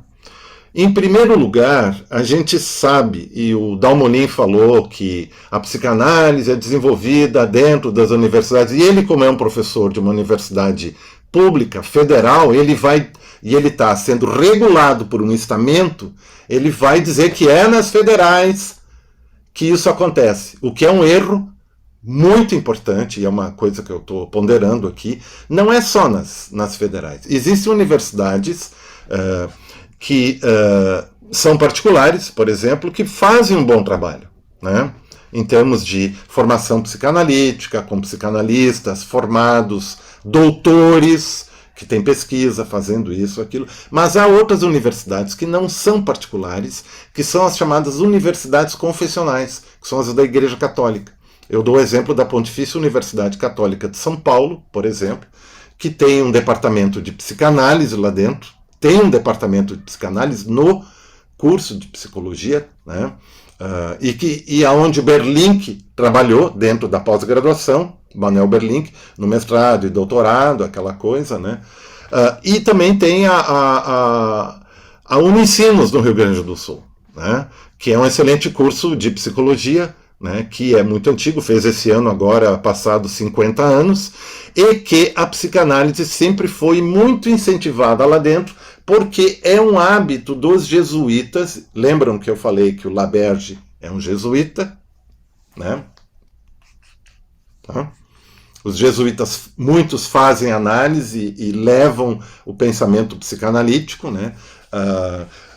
Em primeiro lugar, a gente sabe, e o Dalmolin falou, que a psicanálise é desenvolvida dentro das universidades, e ele, como é um professor de uma universidade pública, federal, ele está sendo regulado por um estamento, ele vai dizer que é nas federais que isso acontece, o que é um erro muito importante, e é uma coisa que eu estou ponderando aqui. Não é só nas federais. Existem universidades que são particulares, por exemplo, que fazem um bom trabalho, né? Em termos de formação psicanalítica, com psicanalistas formados, doutores, que têm pesquisa fazendo isso, aquilo. Mas há outras universidades que não são particulares, que são as chamadas universidades confessionais, que são as da Igreja Católica. Eu dou o exemplo da Pontifícia Universidade Católica de São Paulo, por exemplo, que tem um departamento de psicanálise lá dentro, tem um departamento de psicanálise no curso de psicologia, né? E aonde o Berlink trabalhou dentro da pós-graduação, Manuel Berlink, no mestrado e doutorado, aquela coisa, né? E também tem a Unicinos, no Rio Grande do Sul, né? Que é um excelente curso de psicologia, né, que é muito antigo, fez esse ano agora, passados 50 anos, e que a psicanálise sempre foi muito incentivada lá dentro, porque é um hábito dos jesuítas. Lembram que eu falei que o Laberge é um jesuíta, né? Tá? Os jesuítas, muitos fazem análise e levam o pensamento psicanalítico, né?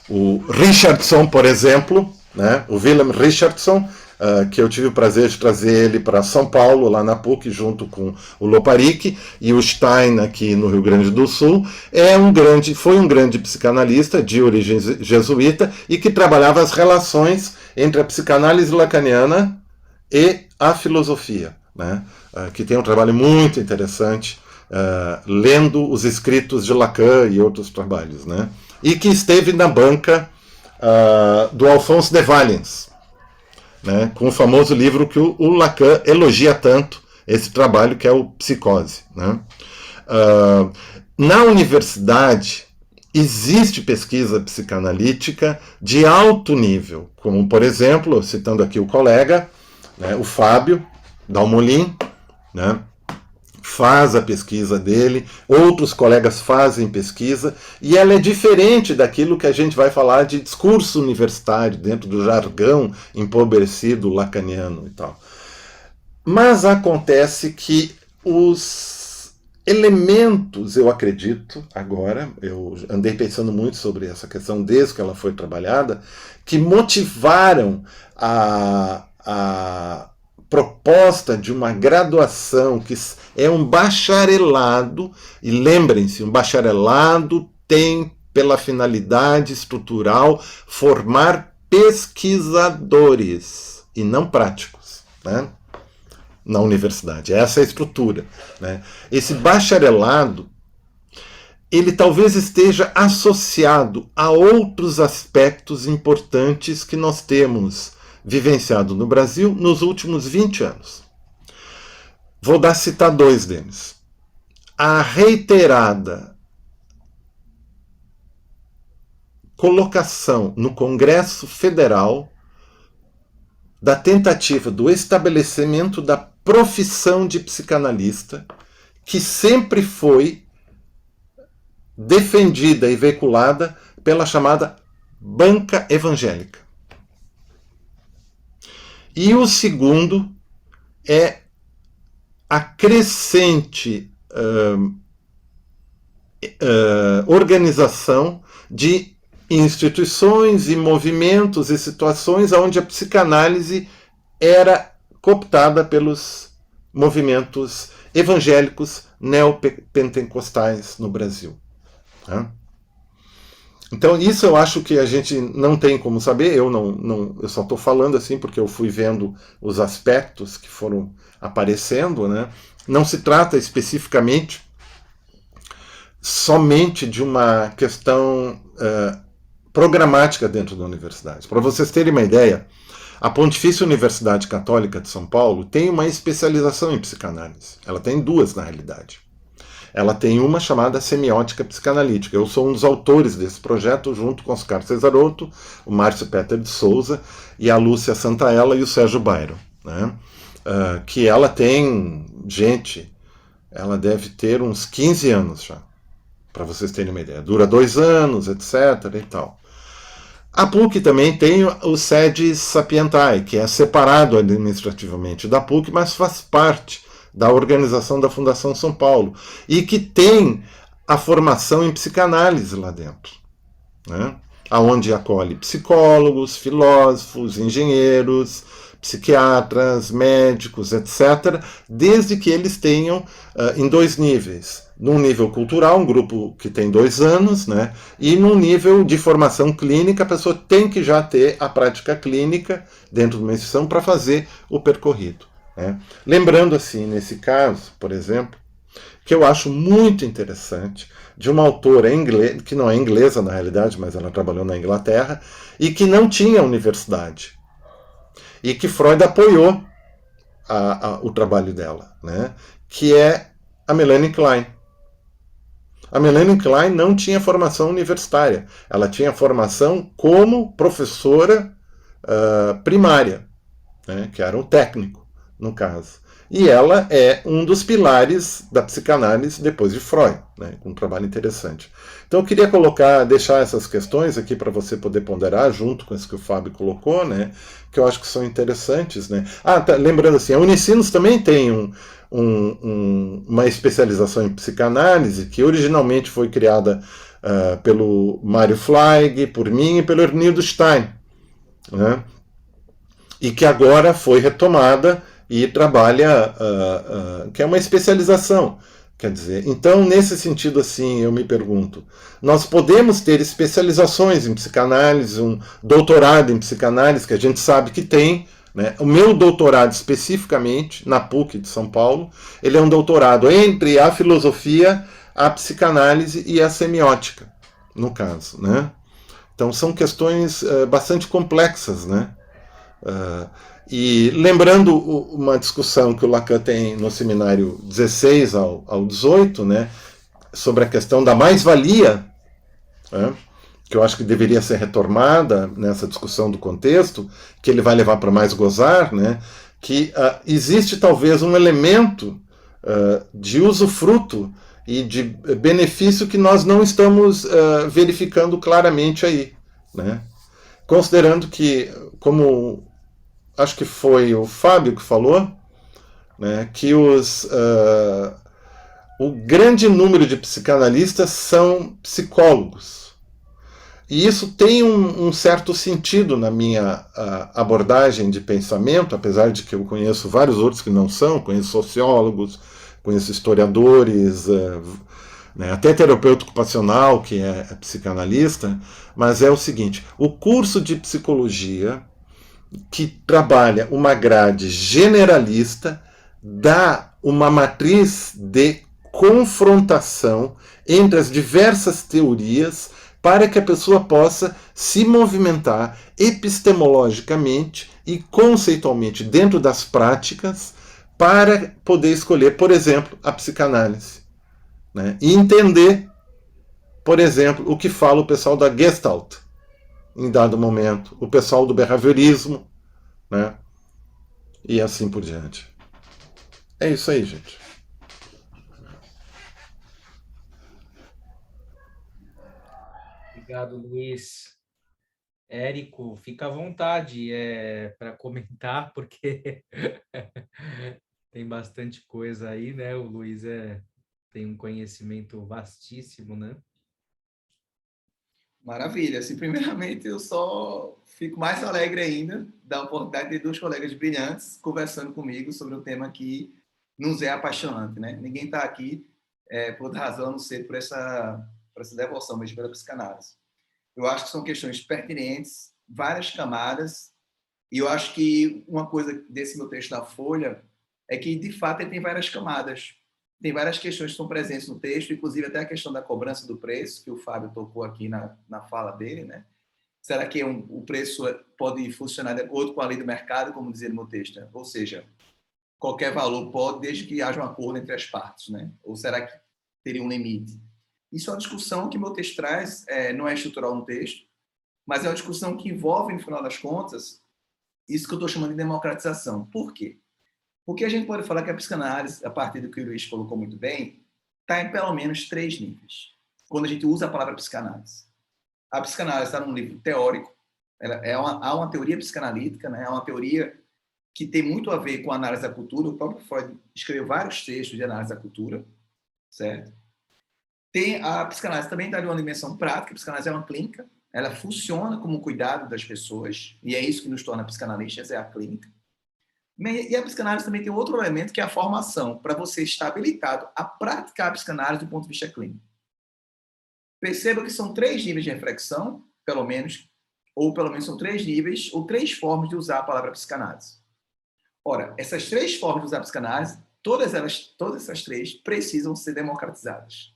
O Richardson, por exemplo, né? O Willem Richardson, que eu tive o prazer de trazer ele para São Paulo, lá na PUC, junto com o Loparic, e o Stein, aqui no Rio Grande do Sul, foi um grande psicanalista de origem jesuíta e que trabalhava as relações entre a psicanálise lacaniana e a filosofia, né? Que tem um trabalho muito interessante, lendo os escritos de Lacan e outros trabalhos, né? E que esteve na banca do Alphonse de Valens, né, com o famoso livro que o Lacan elogia tanto, esse trabalho, que é o Psicose, né? Na universidade existe pesquisa psicanalítica de alto nível, como, por exemplo, citando aqui o colega, né, o Fábio Dalmolin, né, faz a pesquisa dele, outros colegas fazem pesquisa, e ela é diferente daquilo que a gente vai falar de discurso universitário, dentro do jargão empobrecido lacaniano e tal. Mas acontece que os elementos, eu acredito, agora, eu andei pensando muito sobre essa questão desde que ela foi trabalhada, que motivaram a proposta de uma graduação que é um bacharelado, e lembrem-se, um bacharelado tem pela finalidade estrutural formar pesquisadores e não práticos, né, na universidade. Essa é a estrutura, né? Esse bacharelado, ele talvez esteja associado a outros aspectos importantes que nós temos vivenciado no Brasil nos últimos 20 anos. Vou citar dois deles. A reiterada colocação no Congresso Federal da tentativa do estabelecimento da profissão de psicanalista, que sempre foi defendida e veiculada pela chamada banca evangélica. E o segundo é a crescente organização de instituições e movimentos e situações onde a psicanálise era cooptada pelos movimentos evangélicos neopentecostais no Brasil. Tá? Então, isso eu acho que a gente não tem como saber, eu só estou falando assim porque eu fui vendo os aspectos que foram aparecendo, né? Não se trata especificamente somente de uma questão programática dentro da universidade. Para vocês terem uma ideia, a Pontifícia Universidade Católica de São Paulo tem uma especialização em psicanálise. Ela tem duas, na realidade. Ela tem uma chamada Semiótica Psicanalítica. Eu sou um dos autores desse projeto, junto com o Oscar Cesarotto, o Márcio Peter de Souza, e a Lúcia Santaella e o Sérgio Bairo, né? Que ela tem, gente, ela deve ter uns 15 anos já, para vocês terem uma ideia. Dura 2 anos, etc. e tal. A PUC também tem o SEDES Sapientae, que é separado administrativamente da PUC, mas faz parte da organização da Fundação São Paulo, e que tem a formação em psicanálise lá dentro, né? Onde acolhe psicólogos, filósofos, engenheiros, psiquiatras, médicos, etc., desde que eles tenham em 2 níveis. Num nível cultural, um grupo que tem 2 anos, né? E num nível de formação clínica, a pessoa tem que já ter a prática clínica dentro de uma instituição para fazer o percorrido, né? Lembrando, assim, nesse caso, por exemplo, que eu acho muito interessante, de uma autora inglesa, que não é inglesa na realidade, mas ela trabalhou na Inglaterra, e que não tinha universidade. E que Freud apoiou o trabalho dela, né? Que é a Melanie Klein. A Melanie Klein não tinha formação universitária, ela tinha formação como professora primária, né? Que era um técnico, no caso. E ela é um dos pilares da psicanálise depois de Freud, né? Um trabalho interessante. Então eu queria deixar essas questões aqui para você poder ponderar, junto com isso que o Fábio colocou, né? Que eu acho que são interessantes, né? Lembrando assim, a Unicinos também tem uma especialização em psicanálise, que originalmente foi criada pelo Mário Fleig, por mim e pelo Ernildo Stein, né? E que agora foi retomada e trabalha, que é uma especialização. Quer dizer, então, nesse sentido, assim, eu me pergunto, nós podemos ter especializações em psicanálise, um doutorado em psicanálise, que a gente sabe que tem, né? O meu doutorado, especificamente, na PUC de São Paulo, ele é um doutorado entre a filosofia, a psicanálise e a semiótica, no caso, né? Então, são questões bastante complexas, né? E lembrando uma discussão que o Lacan tem no seminário 16 ao 18, né, sobre a questão da mais-valia, né, que eu acho que deveria ser retomada nessa discussão do contexto, que ele vai levar para mais gozar, né, que existe talvez um elemento de usufruto e de benefício que nós não estamos verificando claramente aí, né, considerando que, como acho que foi o Fábio que falou, né, que o grande número de psicanalistas são psicólogos. E isso tem um certo sentido na minha abordagem de pensamento, apesar de que eu conheço vários outros que não são, conheço sociólogos, conheço historiadores, né, até terapeuta ocupacional, que é psicanalista, mas é o seguinte, o curso de psicologia que trabalha uma grade generalista, dá uma matriz de confrontação entre as diversas teorias para que a pessoa possa se movimentar epistemologicamente e conceitualmente dentro das práticas para poder escolher, por exemplo, a psicanálise, né? E entender, por exemplo, o que fala o pessoal da Gestalt, em dado momento, o pessoal do behaviorismo, né? E assim por diante. É isso aí, gente. Obrigado, Luiz. Érico, fica à vontade para comentar, porque tem bastante coisa aí, né? O Luiz tem um conhecimento vastíssimo, né? Maravilha. Assim, primeiramente, eu só fico mais alegre ainda da oportunidade de 2 colegas brilhantes conversando comigo sobre um tema que nos é apaixonante, né? Ninguém está aqui por outra razão, a não ser por essa devoção mesmo pela psicanálise. Eu acho que são questões pertinentes, várias camadas, e eu acho que uma coisa desse meu texto da Folha é que, de fato, ele tem várias camadas. Tem várias questões que estão presentes no texto, inclusive até a questão da cobrança do preço, que o Fábio tocou aqui na fala dele, né? Será que o preço pode funcionar de acordo com a lei do mercado, como dizia no meu texto? Ou seja, qualquer valor pode, desde que haja um acordo entre as partes, né? Ou será que teria um limite. Isso é uma discussão que meu texto traz, não é estrutural no texto, mas é uma discussão que envolve, no final das contas, isso que eu estou chamando de democratização. Por quê? Porque a gente pode falar que a psicanálise, a partir do que o Luiz colocou muito bem, está em pelo menos 3 níveis, quando a gente usa a palavra psicanálise. A psicanálise está num nível teórico, há uma teoria psicanalítica, né? É uma teoria que tem muito a ver com a análise da cultura. O próprio Freud escreveu vários textos de análise da cultura, certo? A psicanálise também está em uma dimensão prática. A psicanálise é uma clínica, ela funciona como um cuidado das pessoas, e é isso que nos torna psicanalistas, é a clínica. E a psicanálise também tem outro elemento, que é a formação, para você estar habilitado a praticar a psicanálise do ponto de vista clínico. Perceba que são 3 níveis de reflexão, pelo menos são 3 níveis, ou 3 formas de usar a palavra psicanálise. Ora, essas 3 formas de usar a psicanálise, todas essas 3 precisam ser democratizadas.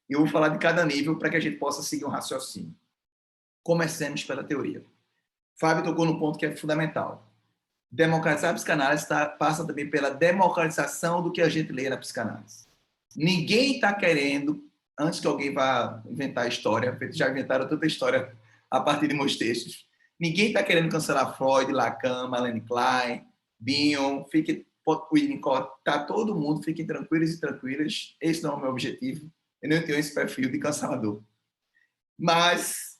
E eu vou falar de cada nível para que a gente possa seguir um raciocínio. Comecemos pela teoria. Fábio tocou no ponto que é fundamental. Democratizar a psicanálise passa também pela democratização do que a gente lê na psicanálise. Ninguém está querendo, antes que alguém vá inventar história, já inventaram tanta história a partir de meus textos, ninguém está querendo cancelar Freud, Lacan, Melanie Klein, Bion, Winnicott, tá todo mundo, fiquem tranquilos e tranquilas, esse não é o meu objetivo, eu não tenho esse perfil de cancelador. Mas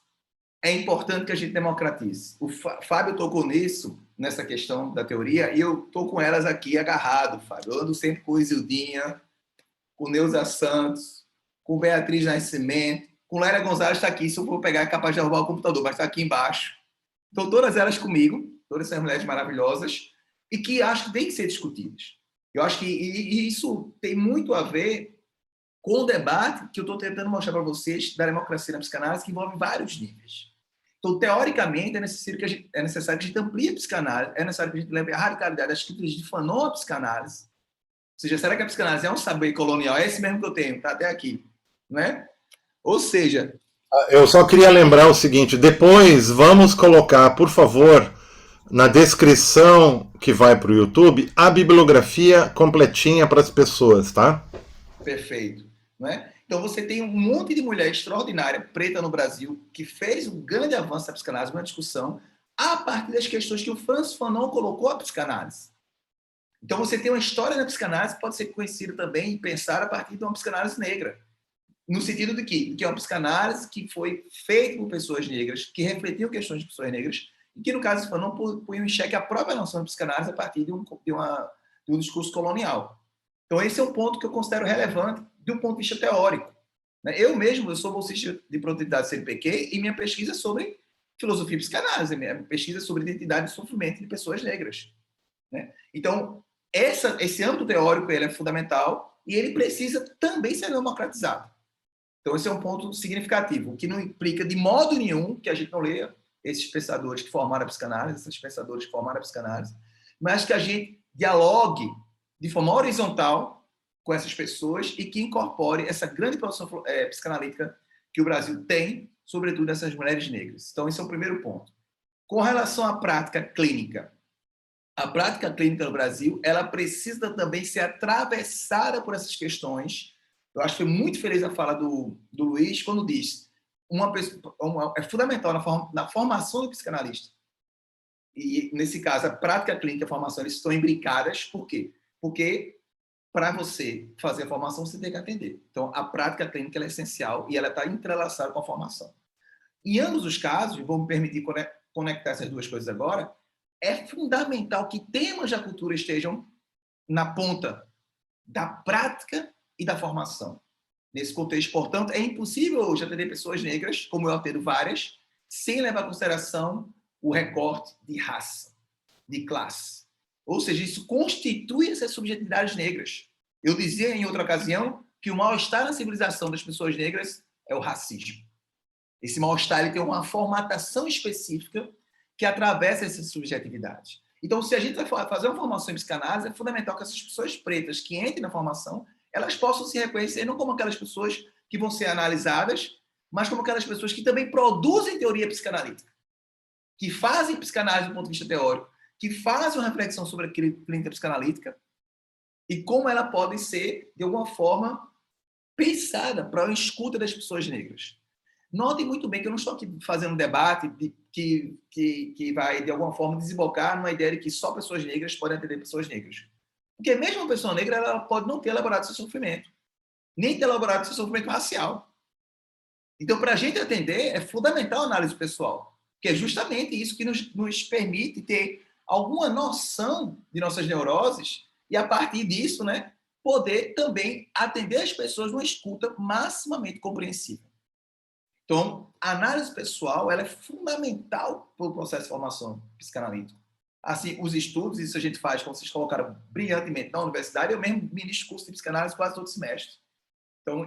é importante que a gente democratize. O Fábio tocou nessa questão da teoria, e eu estou com elas aqui agarrado, Fábio. Eu ando sempre com Isildinha, com Neuza Santos, com Beatriz Nascimento, com Lélia Gonzalez está aqui, se eu for pegar é capaz de derrubar o computador, mas está aqui embaixo. Então, todas elas comigo, todas essas mulheres maravilhosas, e que acho que tem que ser discutidas. Eu acho que isso tem muito a ver com o debate que eu estou tentando mostrar para vocês da democracia na psicanálise, que envolve vários níveis. Então, teoricamente, é necessário que a gente amplie a psicanálise, é necessário que a gente lembre a radicalidade das críticas de Fanon à psicanálise. Ou seja, será que a psicanálise é um saber colonial? É esse mesmo que eu tenho, está até aqui. Não é? Ou seja... Eu só queria lembrar o seguinte, depois vamos colocar, por favor, na descrição que vai para o YouTube, a bibliografia completinha para as pessoas, tá? Perfeito. Não é? Então, você tem um monte de mulher extraordinária, preta no Brasil, que fez um grande avanço na psicanálise, uma discussão, a partir das questões que o Francis Fanon colocou à psicanálise. Então, você tem uma história na psicanálise que pode ser conhecida também e pensar a partir de uma psicanálise negra. No sentido de que é uma psicanálise que foi feita por pessoas negras, que refletiu questões de pessoas negras, e que, no caso de Fanon, punham em xeque a própria noção de psicanálise a partir de um discurso colonial. Então, esse é um ponto que eu considero relevante do ponto de vista teórico. Eu sou bolsista de produtividade CNPq e minha pesquisa é sobre filosofia e psicanálise, minha pesquisa é sobre identidade e sofrimento de pessoas negras. Então, esse âmbito teórico ele é fundamental e ele precisa também ser democratizado. Então, esse é um ponto significativo, o que não implica de modo nenhum que a gente não leia esses pensadores que formaram a psicanálise, mas que a gente dialogue de forma horizontal com essas pessoas e que incorpore essa grande produção psicanalítica que o Brasil tem, sobretudo essas mulheres negras. Então, esse é o primeiro ponto. Com relação à prática clínica, a prática clínica no Brasil, ela precisa também ser atravessada por essas questões. Eu acho que foi muito feliz a fala do Luiz quando diz é fundamental na formação do psicanalista. E, nesse caso, a prática clínica e a formação eles estão imbricadas. Por quê? Porque para você fazer a formação, você tem que atender. Então, a prática clínica ela é essencial e ela está entrelaçada com a formação. Em ambos os casos, vou me permitir conectar essas duas coisas agora, é fundamental que temas da cultura estejam na ponta da prática e da formação. Nesse contexto, portanto, é impossível hoje atender pessoas negras, como eu atendo várias, sem levar em consideração o recorte de raça, de classe. Ou seja, isso constitui essas subjetividades negras. Eu dizia em outra ocasião que o mal-estar na civilização das pessoas negras é o racismo. Esse mal-estar ele tem uma formatação específica que atravessa essas subjetividades. Então, se a gente vai fazer uma formação em psicanálise, é fundamental que essas pessoas pretas que entrem na formação, elas possam se reconhecer não como aquelas pessoas que vão ser analisadas, mas como aquelas pessoas que também produzem teoria psicanalítica, que fazem psicanálise do ponto de vista teórico, que fazem uma reflexão sobre a clínica psicanalítica e como ela pode ser, de alguma forma, pensada para a escuta das pessoas negras. Notem muito bem que eu não estou aqui fazendo um debate que vai, de alguma forma, desembocar numa ideia de que só pessoas negras podem atender pessoas negras. Porque mesmo uma pessoa negra, ela pode não ter elaborado seu sofrimento, nem ter elaborado seu sofrimento racial. Então, para a gente atender, é fundamental a análise pessoal, que é justamente isso que nos permite ter alguma noção de nossas neuroses e, a partir disso, né, poder também atender as pessoas numa escuta maximamente compreensiva. Então, a análise pessoal ela é fundamental para o processo de formação psicanalítica. Assim, os estudos, isso a gente faz, como vocês colocaram brilhantemente na universidade, eu mesmo ministro curso de psicanálise quase todo semestre. Então,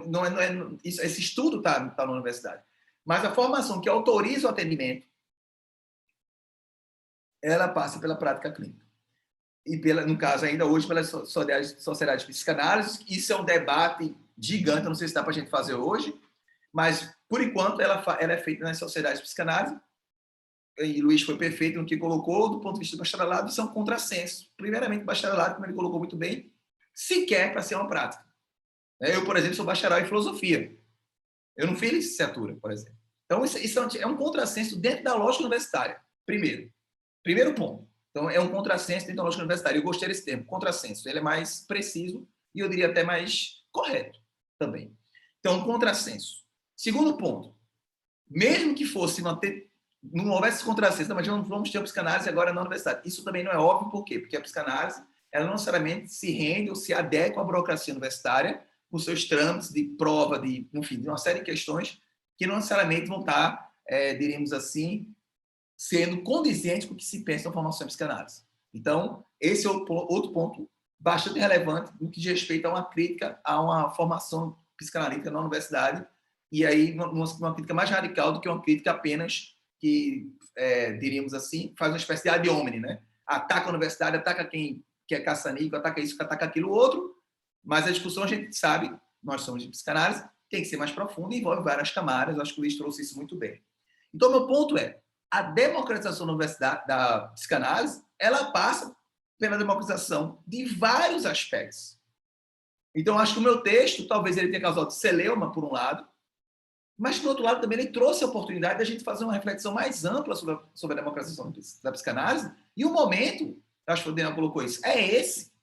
esse estudo está na universidade. Mas a formação que autoriza o atendimento, ela passa pela prática clínica. E, no caso, ainda hoje, pelas sociedades de psicanálise. Isso é um debate gigante, não sei se dá para a gente fazer hoje, mas, por enquanto, ela é feita nas sociedades de psicanálise, e Luiz foi perfeito no que colocou, do ponto de vista do bacharelado, isso é um contrassenso. Primeiramente, o bacharelado, como ele colocou muito bem, sequer para ser uma prática. Eu, por exemplo, sou bacharel em filosofia. Eu não fiz licenciatura, por exemplo. Então, isso é um contrassenso dentro da lógica universitária, primeiro ponto. Então, é um contrassenso dentro da lógica universitária. Eu gostei desse termo, contrassenso. Ele é mais preciso e, eu diria, até mais correto também. Então, contrassenso. Segundo ponto, mesmo que fosse não houvesse contrassenso, mas vamos ter a psicanálise agora na universidade. Isso também não é óbvio, por quê? Porque a psicanálise, ela não necessariamente se rende ou se adequa à burocracia universitária, com seus trâmites de prova, enfim, de uma série de questões que não necessariamente vão estar, diríamos assim, sendo condizentes com o que se pensa na formação de psicanálise. Então, esse é outro ponto bastante relevante no que diz respeito a uma crítica a uma formação psicanalítica na universidade, e aí uma crítica mais radical do que uma crítica apenas que, diríamos assim, faz uma espécie de ad hominem, né? Ataca a universidade, ataca quem é caça-níquel, ataca isso, ataca aquilo outro, mas a discussão, a gente sabe, nós somos de psicanálise, tem que ser mais profunda e envolve várias camadas. Acho que o Luiz trouxe isso muito bem. Então, meu ponto é, a democratização da universidade, da psicanálise, ela passa pela democratização de vários aspectos. Então, acho que o meu texto, talvez ele tenha causado celeuma, por um lado, mas, por outro lado, também ele trouxe a oportunidade da gente fazer uma reflexão mais ampla sobre a democratização da psicanálise, e o momento, acho que o Daniel colocou isso, é esse.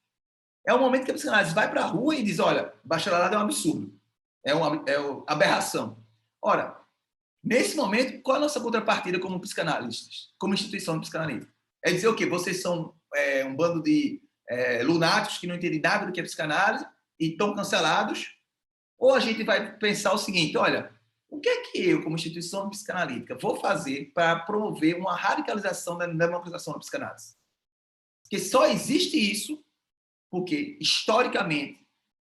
É o momento que a psicanálise vai para a rua e diz, olha, bacharelado é um absurdo, é uma aberração. Ora, nesse momento, qual é a nossa contrapartida como psicanalistas, como instituição psicanalítica? É dizer o quê? Vocês são um bando de lunáticos que não entendem nada do que é psicanálise e estão cancelados? Ou a gente vai pensar o seguinte, olha, o que é que eu, como instituição psicanalítica, vou fazer para promover uma radicalização da democratização da psicanálise? Porque só existe isso porque, historicamente,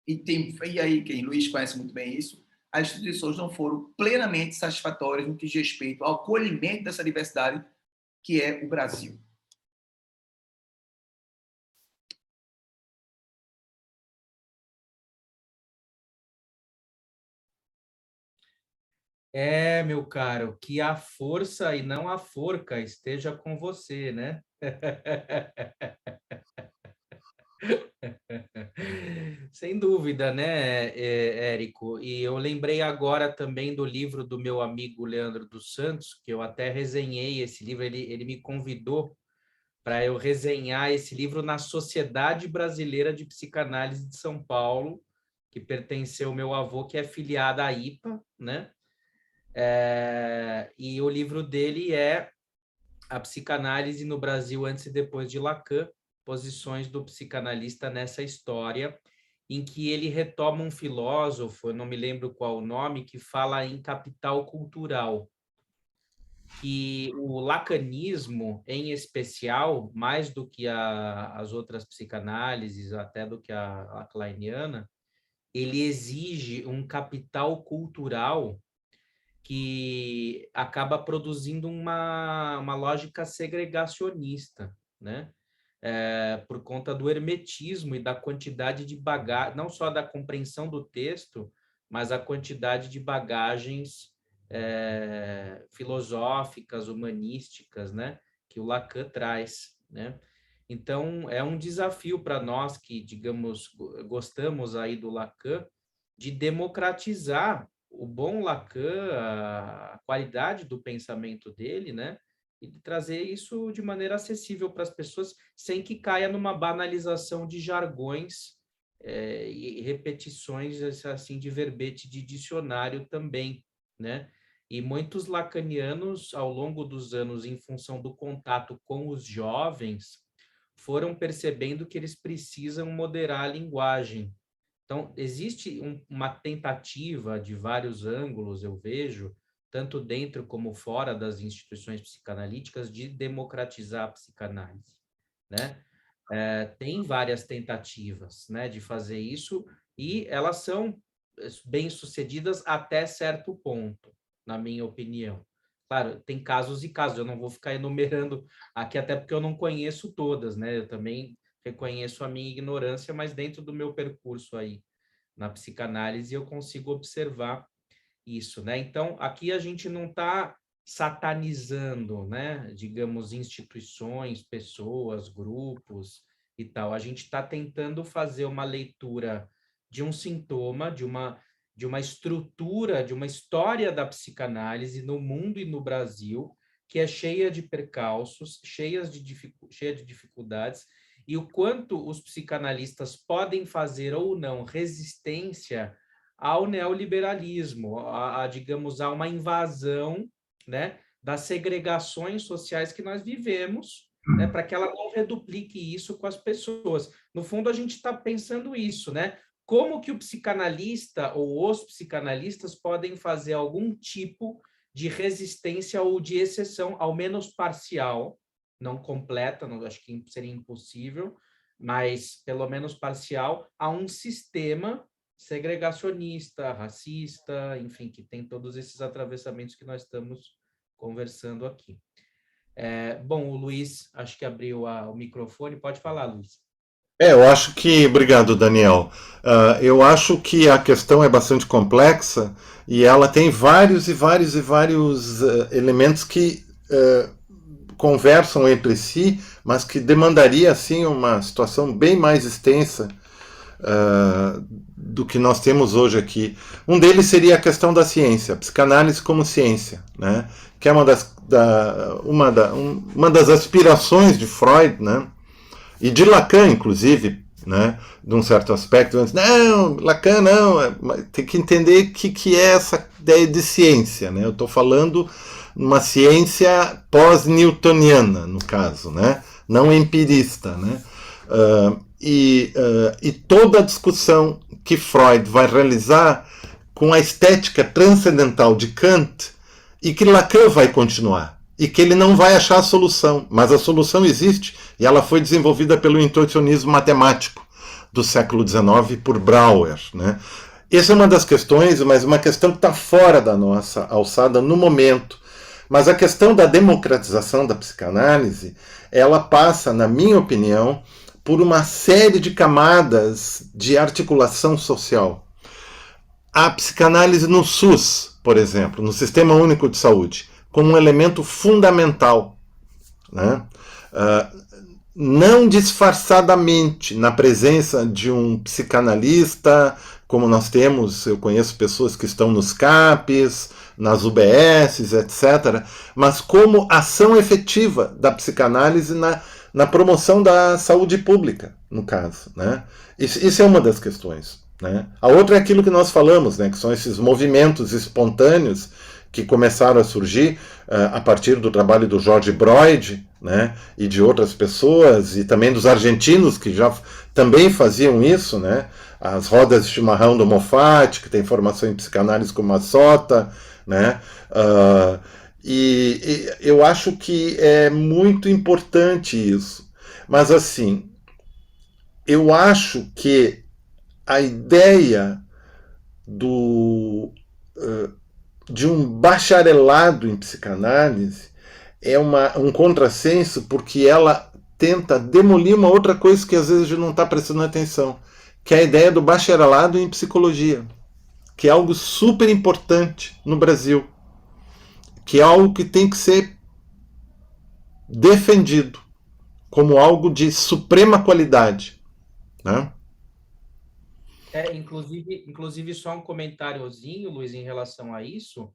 e aí quem Luiz conhece muito bem isso, as instituições não foram plenamente satisfatórias no que diz respeito ao acolhimento dessa diversidade que é o Brasil. Meu caro, que a força e não a forca esteja com você, né? Sem dúvida, né, Érico? E eu lembrei agora também do livro do meu amigo Leandro dos Santos, que eu até resenhei esse livro, ele me convidou para eu resenhar esse livro na Sociedade Brasileira de Psicanálise de São Paulo, que pertenceu ao meu avô, que é filiado à IPA, né? E o livro dele é A Psicanálise no Brasil antes e depois de Lacan, posições do psicanalista nessa história, em que ele retoma um filósofo, eu não me lembro qual o nome, que fala em capital cultural, que o lacanismo, em especial, mais do que as outras psicanálises, até do que a kleiniana, ele exige um capital cultural que acaba produzindo uma lógica segregacionista, né? Por conta do hermetismo e da quantidade de bagagem, não só da compreensão do texto, mas a quantidade de bagagens filosóficas, humanísticas, né? Que o Lacan traz, né? Então, é um desafio para nós que, digamos, gostamos aí do Lacan, de democratizar o bom Lacan, a qualidade do pensamento dele, né? E de trazer isso de maneira acessível para as pessoas, sem que caia numa banalização de jargões e repetições assim de verbete de dicionário também, né? E muitos lacanianos, ao longo dos anos, em função do contato com os jovens, foram percebendo que eles precisam moderar a linguagem. Então, existe uma tentativa de vários ângulos, eu vejo, tanto dentro como fora das instituições psicanalíticas, de democratizar a psicanálise, né? Tem várias tentativas, né, de fazer isso, e elas são bem-sucedidas até certo ponto, na minha opinião. Claro, tem casos e casos, eu não vou ficar enumerando aqui, até porque eu não conheço todas, né? Eu também reconheço a minha ignorância, mas dentro do meu percurso aí na psicanálise eu consigo observar isso, né? Então, aqui a gente não está satanizando, né? Digamos, instituições, pessoas, grupos e tal. A gente está tentando fazer uma leitura de um sintoma, de uma estrutura, de uma história da psicanálise no mundo e no Brasil, que é cheia de percalços, cheia de dificuldades, e o quanto os psicanalistas podem fazer ou não resistência ao neoliberalismo, digamos, a uma invasão, né, das segregações sociais que nós vivemos, né, para que ela não reduplique isso com as pessoas. No fundo, a gente está pensando isso, né? Como que o psicanalista ou os psicanalistas podem fazer algum tipo de resistência ou de exceção, ao menos parcial, não completa, não, acho que seria impossível, mas pelo menos parcial, a um sistema segregacionista, racista, enfim, que tem todos esses atravessamentos que nós estamos conversando aqui. Bom, o Luiz, acho que abriu o microfone, pode falar, Luiz. Eu acho que... Obrigado, Daniel. Eu acho que a questão é bastante complexa e ela tem vários elementos que conversam entre si, mas que demandaria, assim, uma situação bem mais extensa do que nós temos hoje aqui. Um deles seria a questão da ciência, a psicanálise como ciência, né? Que é uma das aspirações de Freud, né? E de Lacan, inclusive, né? De um certo aspecto. Não, Lacan não, tem que entender o que é essa ideia de ciência, né? Eu estou falando uma ciência pós-newtoniana, no caso, né? Não empirista, né? E toda a discussão que Freud vai realizar com a estética transcendental de Kant e que Lacan vai continuar. E que ele não vai achar a solução, mas a solução existe e ela foi desenvolvida pelo intuicionismo matemático do século XIX por Brouwer, né? Essa é uma das questões, mas uma questão que está fora da nossa alçada no momento. Mas a questão da democratização da psicanálise, ela passa, na minha opinião, por uma série de camadas de articulação social. A psicanálise no SUS, por exemplo, no Sistema Único de Saúde, como um elemento fundamental, né? Não disfarçadamente na presença de um psicanalista, como nós temos, eu conheço pessoas que estão nos CAPs, nas UBSs, etc., mas como ação efetiva da psicanálise na promoção da saúde pública, no caso, né? Isso é uma das questões, né? A outra é aquilo que nós falamos, né? Que são esses movimentos espontâneos que começaram a surgir a partir do trabalho do George Broyd, né? E de outras pessoas, e também dos argentinos que já também faziam isso, né? As rodas de chimarrão do Moffat, que tem formação em psicanálise como a Sota, né? E eu acho que é muito importante isso. Mas, assim, eu acho que a ideia de um bacharelado em psicanálise é um contrassenso, porque ela tenta demolir uma outra coisa que às vezes a gente não está prestando atenção, que é a ideia do bacharelado em psicologia, que é algo super importante no Brasil, que é algo que tem que ser defendido como algo de suprema qualidade, né? Inclusive, só um comentáriozinho, Luiz, em relação a isso.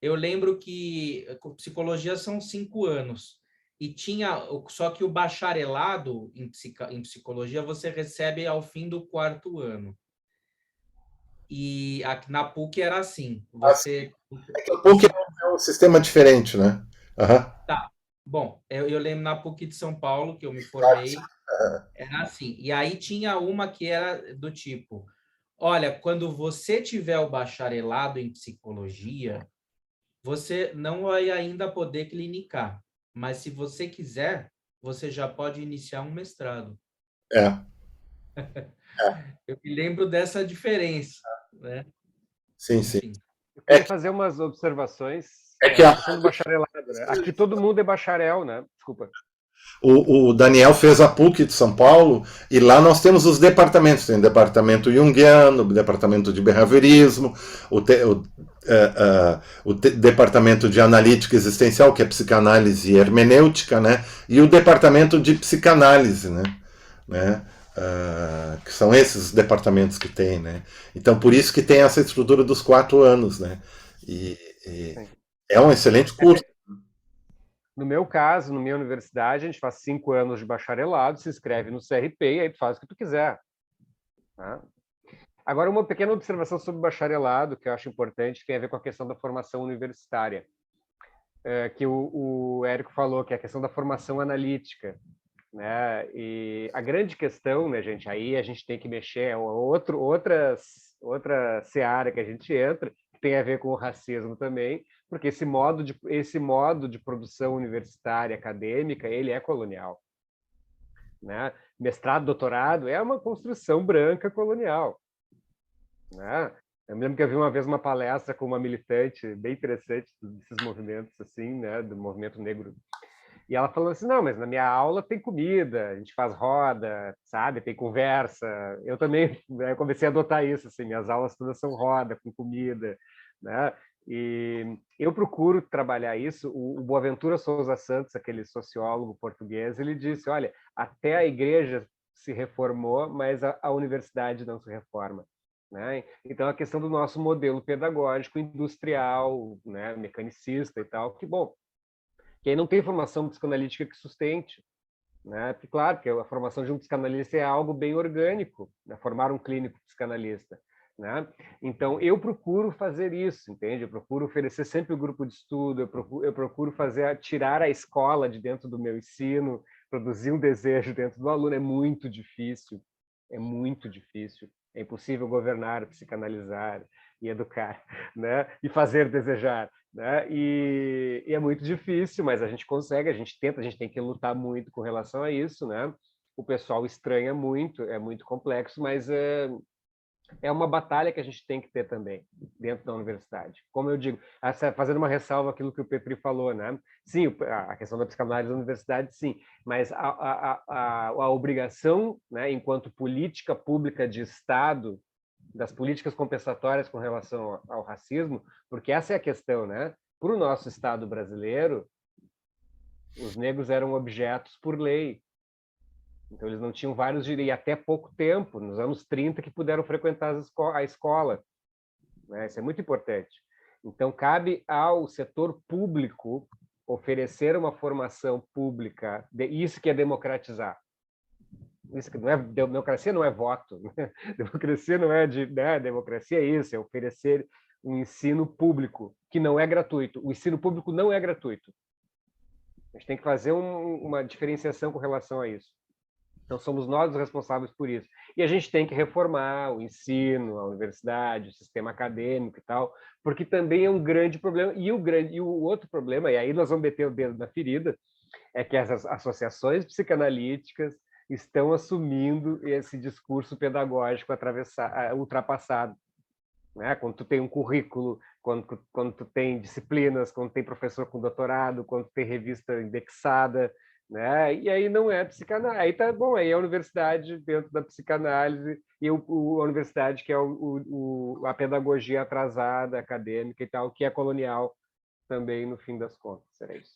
Eu lembro que psicologia são 5 anos. E só que o bacharelado em psicologia você recebe ao fim do 4º ano. E na PUC era assim. Você. É que a PUC é um sistema diferente, né? Uhum. Tá. Bom, eu lembro na PUC de São Paulo, que eu me formei, era assim. E aí tinha uma que era do tipo: olha, quando você tiver o bacharelado em psicologia, você não vai ainda poder clinicar, mas se você quiser, você já pode iniciar um mestrado. É. Eu me lembro dessa diferença, né? Sim, sim. Enfim. Eu queria fazer umas observações. É que a questão do bacharelado, né? Aqui todo mundo é bacharel, né? Desculpa. O Daniel fez a PUC de São Paulo e lá nós temos os departamentos. Tem o departamento junguiano, o departamento de behaviorismo, o departamento de analítica existencial, que é psicanálise e hermenêutica, né? E o departamento de psicanálise, né? Que são esses departamentos que tem, né? Então, por isso que tem essa estrutura dos 4 anos, né? E é um excelente curso. No meu caso, na minha universidade, a gente faz 5 anos de bacharelado, se inscreve no CRP e aí tu faz o que tu quiser. Tá? Agora, uma pequena observação sobre o bacharelado, que eu acho importante, tem a ver com a questão da formação universitária. Que o Érico falou, que é a questão da formação analítica. Né? E a grande questão, né, gente, aí a gente tem que mexer, outra seara que a gente entra, que tem a ver com o racismo também, porque esse modo de produção universitária, acadêmica, ele é colonial. Né? Mestrado, doutorado é uma construção branca colonial. Né? Eu me lembro que eu vi uma vez uma palestra com uma militante bem interessante desses movimentos, assim, né, do movimento negro. E ela falou assim, não, mas na minha aula tem comida, a gente faz roda, sabe, tem conversa. Eu também eu comecei a adotar isso, assim, minhas aulas todas são roda, com comida, né? E eu procuro trabalhar isso. O Boaventura Souza Santos, aquele sociólogo português, ele disse, olha, até a igreja se reformou, mas a universidade não se reforma. Né? Então, a questão do nosso modelo pedagógico industrial, né, mecanicista e tal, que, bom, que aí não tem formação psicanalítica que sustente. Né? Porque, claro, que a formação de um psicanalista é algo bem orgânico, né? Formar um clínico psicanalista. Né? Então, eu procuro fazer isso, entende? Eu procuro oferecer sempre o grupo de estudo, eu procuro tirar a escola de dentro do meu ensino, produzir um desejo dentro do aluno. É muito difícil, é muito difícil. É impossível governar, psicanalizar e educar, né? E fazer desejar. Né? E é muito difícil, mas a gente consegue, a gente tenta, a gente tem que lutar muito com relação a isso. Né? O pessoal estranha muito, é muito complexo, mas é uma batalha que a gente tem que ter também dentro da universidade. Como eu digo, fazendo uma ressalva àquilo que o Petri falou, né? Sim, a questão da psicanálise da universidade, sim, mas a obrigação, né, enquanto política pública de Estado, das políticas compensatórias com relação ao racismo, porque essa é a questão, né? Para o nosso Estado brasileiro, os negros eram objetos por lei. Então, eles não tinham vários direitos, e até pouco tempo, nos anos 30, que puderam frequentar a escola. Né? Isso é muito importante. Então, cabe ao setor público oferecer uma formação pública, isso que é democratizar. Isso que não é, democracia não é voto. Né? Democracia não é democracia é isso, é oferecer um ensino público, que não é gratuito. O ensino público não é gratuito. A gente tem que fazer uma diferenciação com relação a isso. Então, somos nós os responsáveis por isso. E a gente tem que reformar o ensino, a universidade, o sistema acadêmico e tal, porque também é um grande problema. E o outro problema, e aí nós vamos meter o dedo na ferida, é que as associações psicanalíticas estão assumindo esse discurso pedagógico ultrapassado. Né? Quando tu tem um currículo, quando tu tem disciplinas, quando tem professor com doutorado, quando tem revista indexada, né? E aí não é psicanálise, aí tá bom, aí é a universidade dentro da psicanálise e a universidade que é a pedagogia atrasada, acadêmica e tal, que é colonial também no fim das contas, era isso.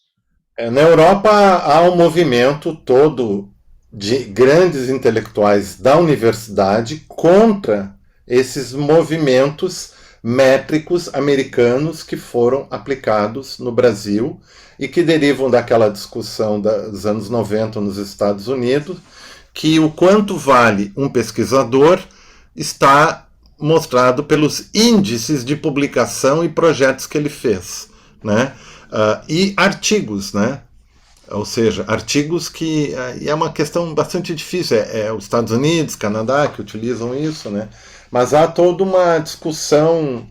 Na Europa há um movimento todo de grandes intelectuais da universidade contra esses movimentos métricos americanos que foram aplicados no Brasil e que derivam daquela discussão dos anos 90 nos Estados Unidos, que o quanto vale um pesquisador está mostrado pelos índices de publicação e projetos que ele fez, né? E artigos, né? Ou seja, artigos que é uma questão bastante difícil. Os Estados Unidos, Canadá que utilizam isso, né? Mas há toda uma discussão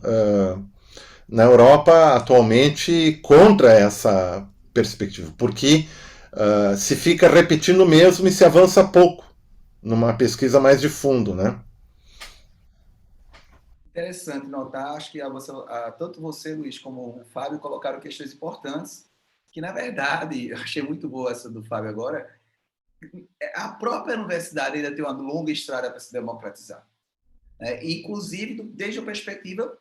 na Europa atualmente contra essa perspectiva, porque se fica repetindo o mesmo e se avança pouco numa pesquisa mais de fundo, né? Interessante notar, acho que tanto você, Luiz, como o Fábio colocaram questões importantes, que, na verdade, eu achei muito boa essa do Fábio agora, a própria universidade ainda tem uma longa estrada para se democratizar, né? Inclusive desde a perspectiva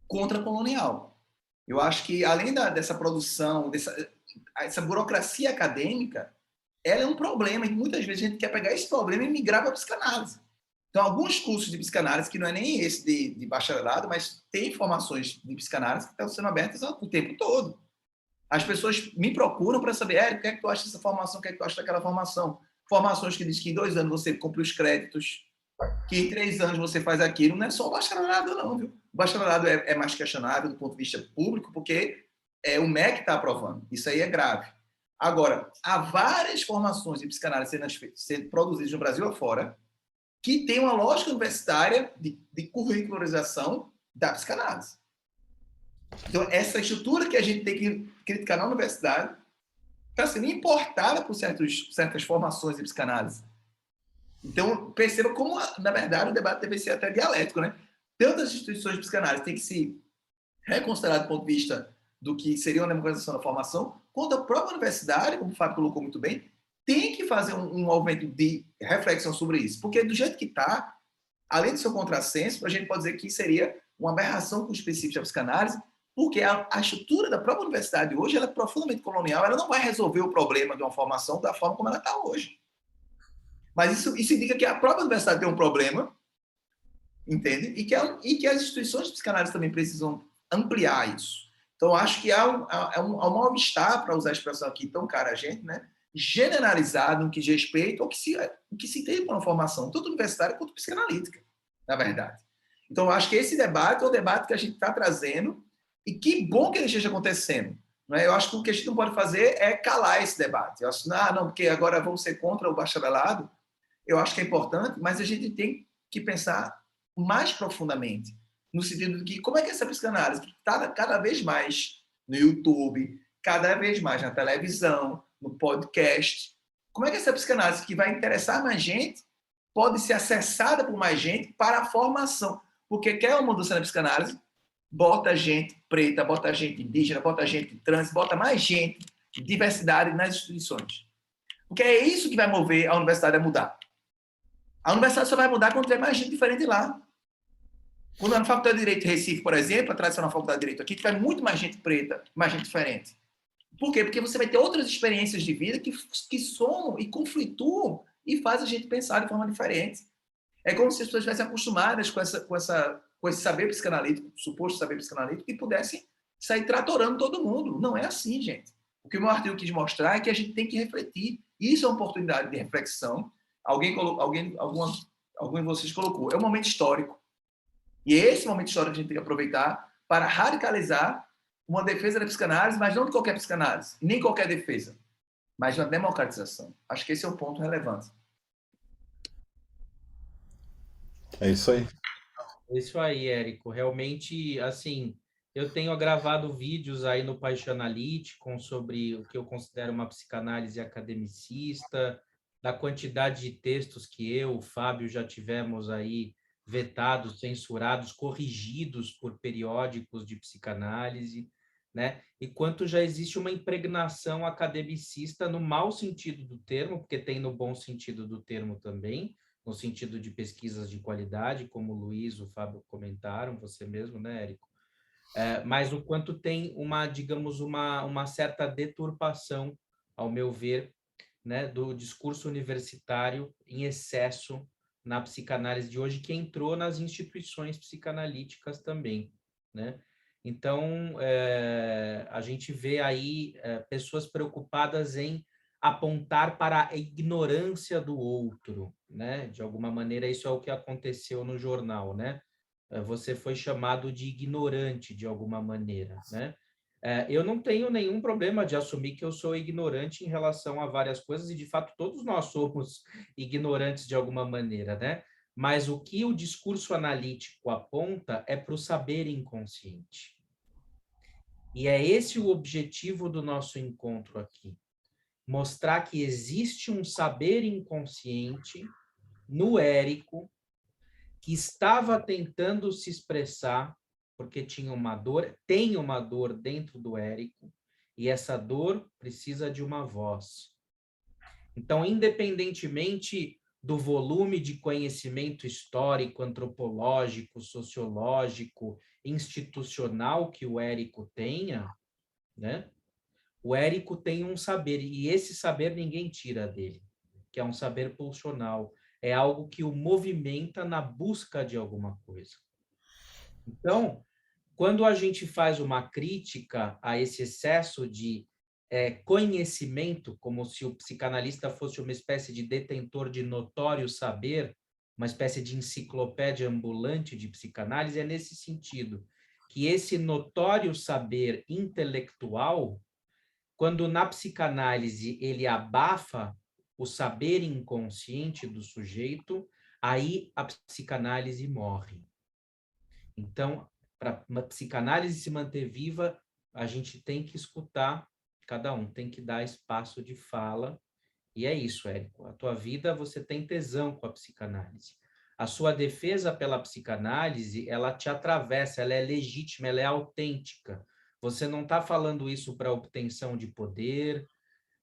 contra-colonial. Eu acho que, além dessa produção, essa burocracia acadêmica, ela é um problema, e muitas vezes a gente quer pegar esse problema e migrar para a psicanálise. Então, alguns cursos de psicanálise, que não é nem esse de bacharelado, mas tem formações de psicanálise que estão sendo abertas o tempo todo. As pessoas me procuram para saber, o que é que tu acha dessa formação, o que é que tu acha daquela formação. Formações que diz que em 2 anos você cumpre os créditos, que em 3 anos você faz aquilo. Não é só o bacharelado, não, viu? O bacharelado é mais questionável do ponto de vista público, porque o MEC está aprovando. Isso aí é grave. Agora, há várias formações de psicanálise sendo produzidas no Brasil afora, que tem uma lógica universitária de curricularização da psicanálise. Então, essa estrutura que a gente tem que criticar na universidade está sendo importada por certas formações de psicanálise. Então, perceba como, na verdade, o debate deve ser até dialético, né? Tanto as instituições de psicanálise têm que se reconsiderar do ponto de vista do que seria uma democratização da formação, quanto a própria universidade, como o Fábio colocou muito bem, tem que fazer um movimento de reflexão sobre isso. Porque, do jeito que está, além do seu contrassenso, a gente pode dizer que seria uma aberração com o específico da psicanálise, porque a estrutura da própria universidade hoje ela é profundamente colonial, ela não vai resolver o problema de uma formação da forma como ela está hoje. Mas isso indica que a própria universidade tem um problema, entende? E que as instituições de psicanálise também precisam ampliar isso. Então, acho que há um mal-estar, para usar a expressão aqui tão cara a gente, né? Generalizado no que diz respeito ao que se tem para uma formação, tanto universitária quanto psicanalítica, na verdade. Então, acho que esse debate é o debate que a gente está trazendo, e que bom que ele esteja acontecendo. Né? Eu acho que o que a gente não pode fazer é calar esse debate. Eu acho não, porque agora vamos ser contra o bacharelado. Eu acho que é importante, mas a gente tem que pensar mais profundamente, no sentido de que como é que essa psicanálise, que está cada vez mais no YouTube, cada vez mais na televisão, no podcast, como é que essa psicanálise que vai interessar mais gente pode ser acessada por mais gente para a formação? Porque quer uma mudança na psicanálise, bota gente preta, bota gente indígena, bota gente trans, bota mais gente, diversidade nas instituições. Porque é isso que vai mover a universidade a mudar. A universidade só vai mudar quando tiver mais gente diferente lá. Quando na Faculdade de Direito de Recife, por exemplo, a tradicional Faculdade de Direito aqui, tiver muito mais gente preta, mais gente diferente. Por quê? Porque você vai ter outras experiências de vida que somam e conflituam e fazem a gente pensar de forma diferente. É como se as pessoas estivessem acostumadas com esse saber psicanalítico, suposto saber psicanalítico, e pudessem sair tratorando todo mundo. Não é assim, gente. O que o meu artigo quis mostrar é que a gente tem que refletir. Isso é uma oportunidade de reflexão. Algum de vocês colocou. É um momento histórico. E esse momento histórico a gente tem que aproveitar para radicalizar uma defesa da psicanálise, mas não de qualquer psicanálise, nem qualquer defesa, mas de uma democratização. Acho que esse é um ponto relevante. É isso aí. É isso aí, Érico. Realmente, assim, eu tenho gravado vídeos aí no Paixanalyticon sobre o que eu considero uma psicanálise academicista, da quantidade de textos que eu, o Fábio, já tivemos aí vetados, censurados, corrigidos por periódicos de psicanálise, né? E quanto já existe uma impregnação academicista no mau sentido do termo, porque tem no bom sentido do termo também, no sentido de pesquisas de qualidade, como o Luiz, o Fábio comentaram, você mesmo, né, Érico? Mas o quanto tem digamos, uma certa deturpação, ao meu ver, né, do discurso universitário em excesso na psicanálise de hoje que entrou nas instituições psicanalíticas também, né? Então, a gente vê aí pessoas preocupadas em apontar para a ignorância do outro, né? De alguma maneira, isso é o que aconteceu no jornal, né? Você foi chamado de ignorante de alguma maneira, né? Eu não tenho nenhum problema de assumir que eu sou ignorante em relação a várias coisas, e de fato todos nós somos ignorantes de alguma maneira, né? Mas o que o discurso analítico aponta é para o saber inconsciente. E é esse o objetivo do nosso encontro aqui. Mostrar que existe um saber inconsciente no Érico que estava tentando se expressar porque tinha uma dor, tem uma dor dentro do Érico, e essa dor precisa de uma voz. Então, independentemente do volume de conhecimento histórico, antropológico, sociológico, institucional que o Érico tenha, né? O Érico tem um saber, e esse saber ninguém tira dele, que é um saber pulsional, é algo que o movimenta na busca de alguma coisa. Então, quando a gente faz uma crítica a esse excesso de conhecimento, como se o psicanalista fosse uma espécie de detentor de notório saber, uma espécie de enciclopédia ambulante de psicanálise, é nesse sentido, que esse notório saber intelectual, quando na psicanálise ele abafa o saber inconsciente do sujeito, aí a psicanálise morre. Então, para uma psicanálise se manter viva, a gente tem que escutar cada um, tem que dar espaço de fala. E é isso, Érico. A tua vida, você tem tesão com a psicanálise. A sua defesa pela psicanálise, ela te atravessa, ela é legítima, ela é autêntica. Você não está falando isso para obtenção de poder,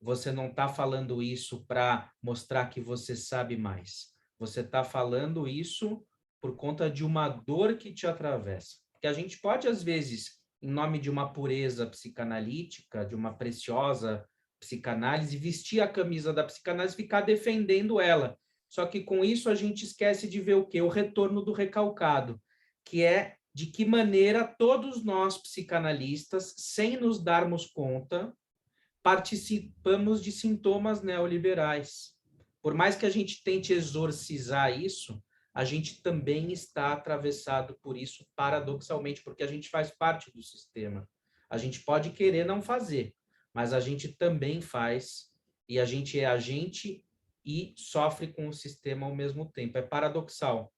você não está falando isso para mostrar que você sabe mais. Você está falando isso por conta de uma dor que te atravessa. Porque a gente pode, às vezes, em nome de uma pureza psicanalítica, de uma preciosa psicanálise, vestir a camisa da psicanálise e ficar defendendo ela. Só que com isso a gente esquece de ver o quê? O retorno do recalcado, que é de que maneira todos nós psicanalistas, sem nos darmos conta, participamos de sintomas neoliberais. Por mais que a gente tente exorcizar isso, a gente também está atravessado por isso paradoxalmente, porque a gente faz parte do sistema. A gente pode querer não fazer, mas a gente também faz, e a gente é agente e sofre com o sistema ao mesmo tempo. É paradoxal,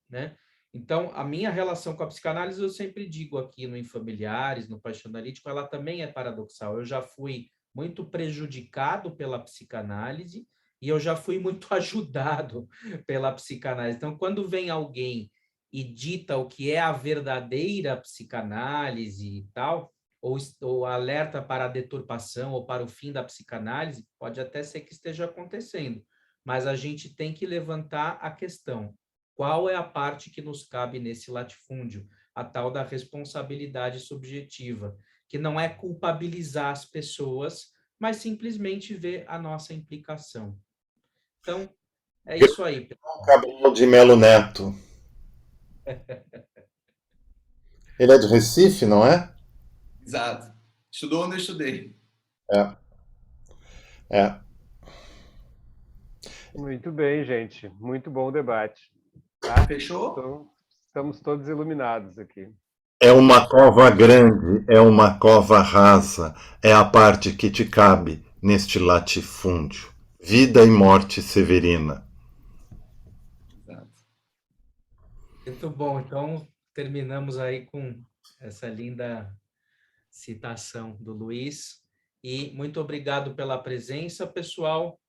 né? Então, a minha relação com a psicanálise, eu sempre digo aqui no Infamiliares, no Paixão Analítico, ela também é paradoxal. Eu já fui muito prejudicado pela psicanálise e eu já fui muito ajudado pela psicanálise. Então, quando vem alguém e dita o que é a verdadeira psicanálise e tal, ou alerta para a deturpação ou para o fim da psicanálise, pode até ser que esteja acontecendo, mas a gente tem que levantar a questão: qual é a parte que nos cabe nesse latifúndio? A tal da responsabilidade subjetiva, que não é culpabilizar as pessoas, mas simplesmente ver a nossa implicação. Então, é isso aí, pessoal. Cabral de Melo Neto. Ele é de Recife, não é? Exato. Estudou onde eu estudei. É. É. Muito bem, gente. Muito bom o debate. Tá? Fechou? Então, estamos todos iluminados aqui. É uma cova grande, é uma cova rasa, é a parte que te cabe neste latifúndio. Vida e morte severina. Exato. Muito bom. Então, terminamos aí com essa linda citação do Luiz. E muito obrigado pela presença, pessoal.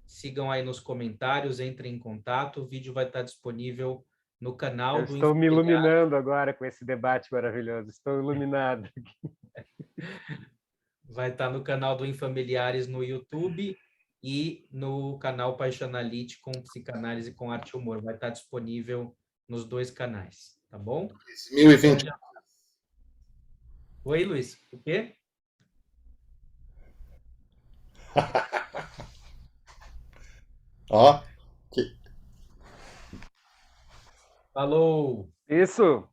Sigam aí nos comentários, entrem em contato. O vídeo vai estar disponível no canal Eu do estou me Infamiliares. iluminando agora com esse debate maravilhoso. Estou iluminado. Vai estar no canal do Infamiliares no YouTube e no canal Paixonalite com Psicanálise com Arte e Humor. Vai estar disponível nos dois canais, tá bom? 2020. Oi, Luiz. O quê? Ó, que Falou! Isso!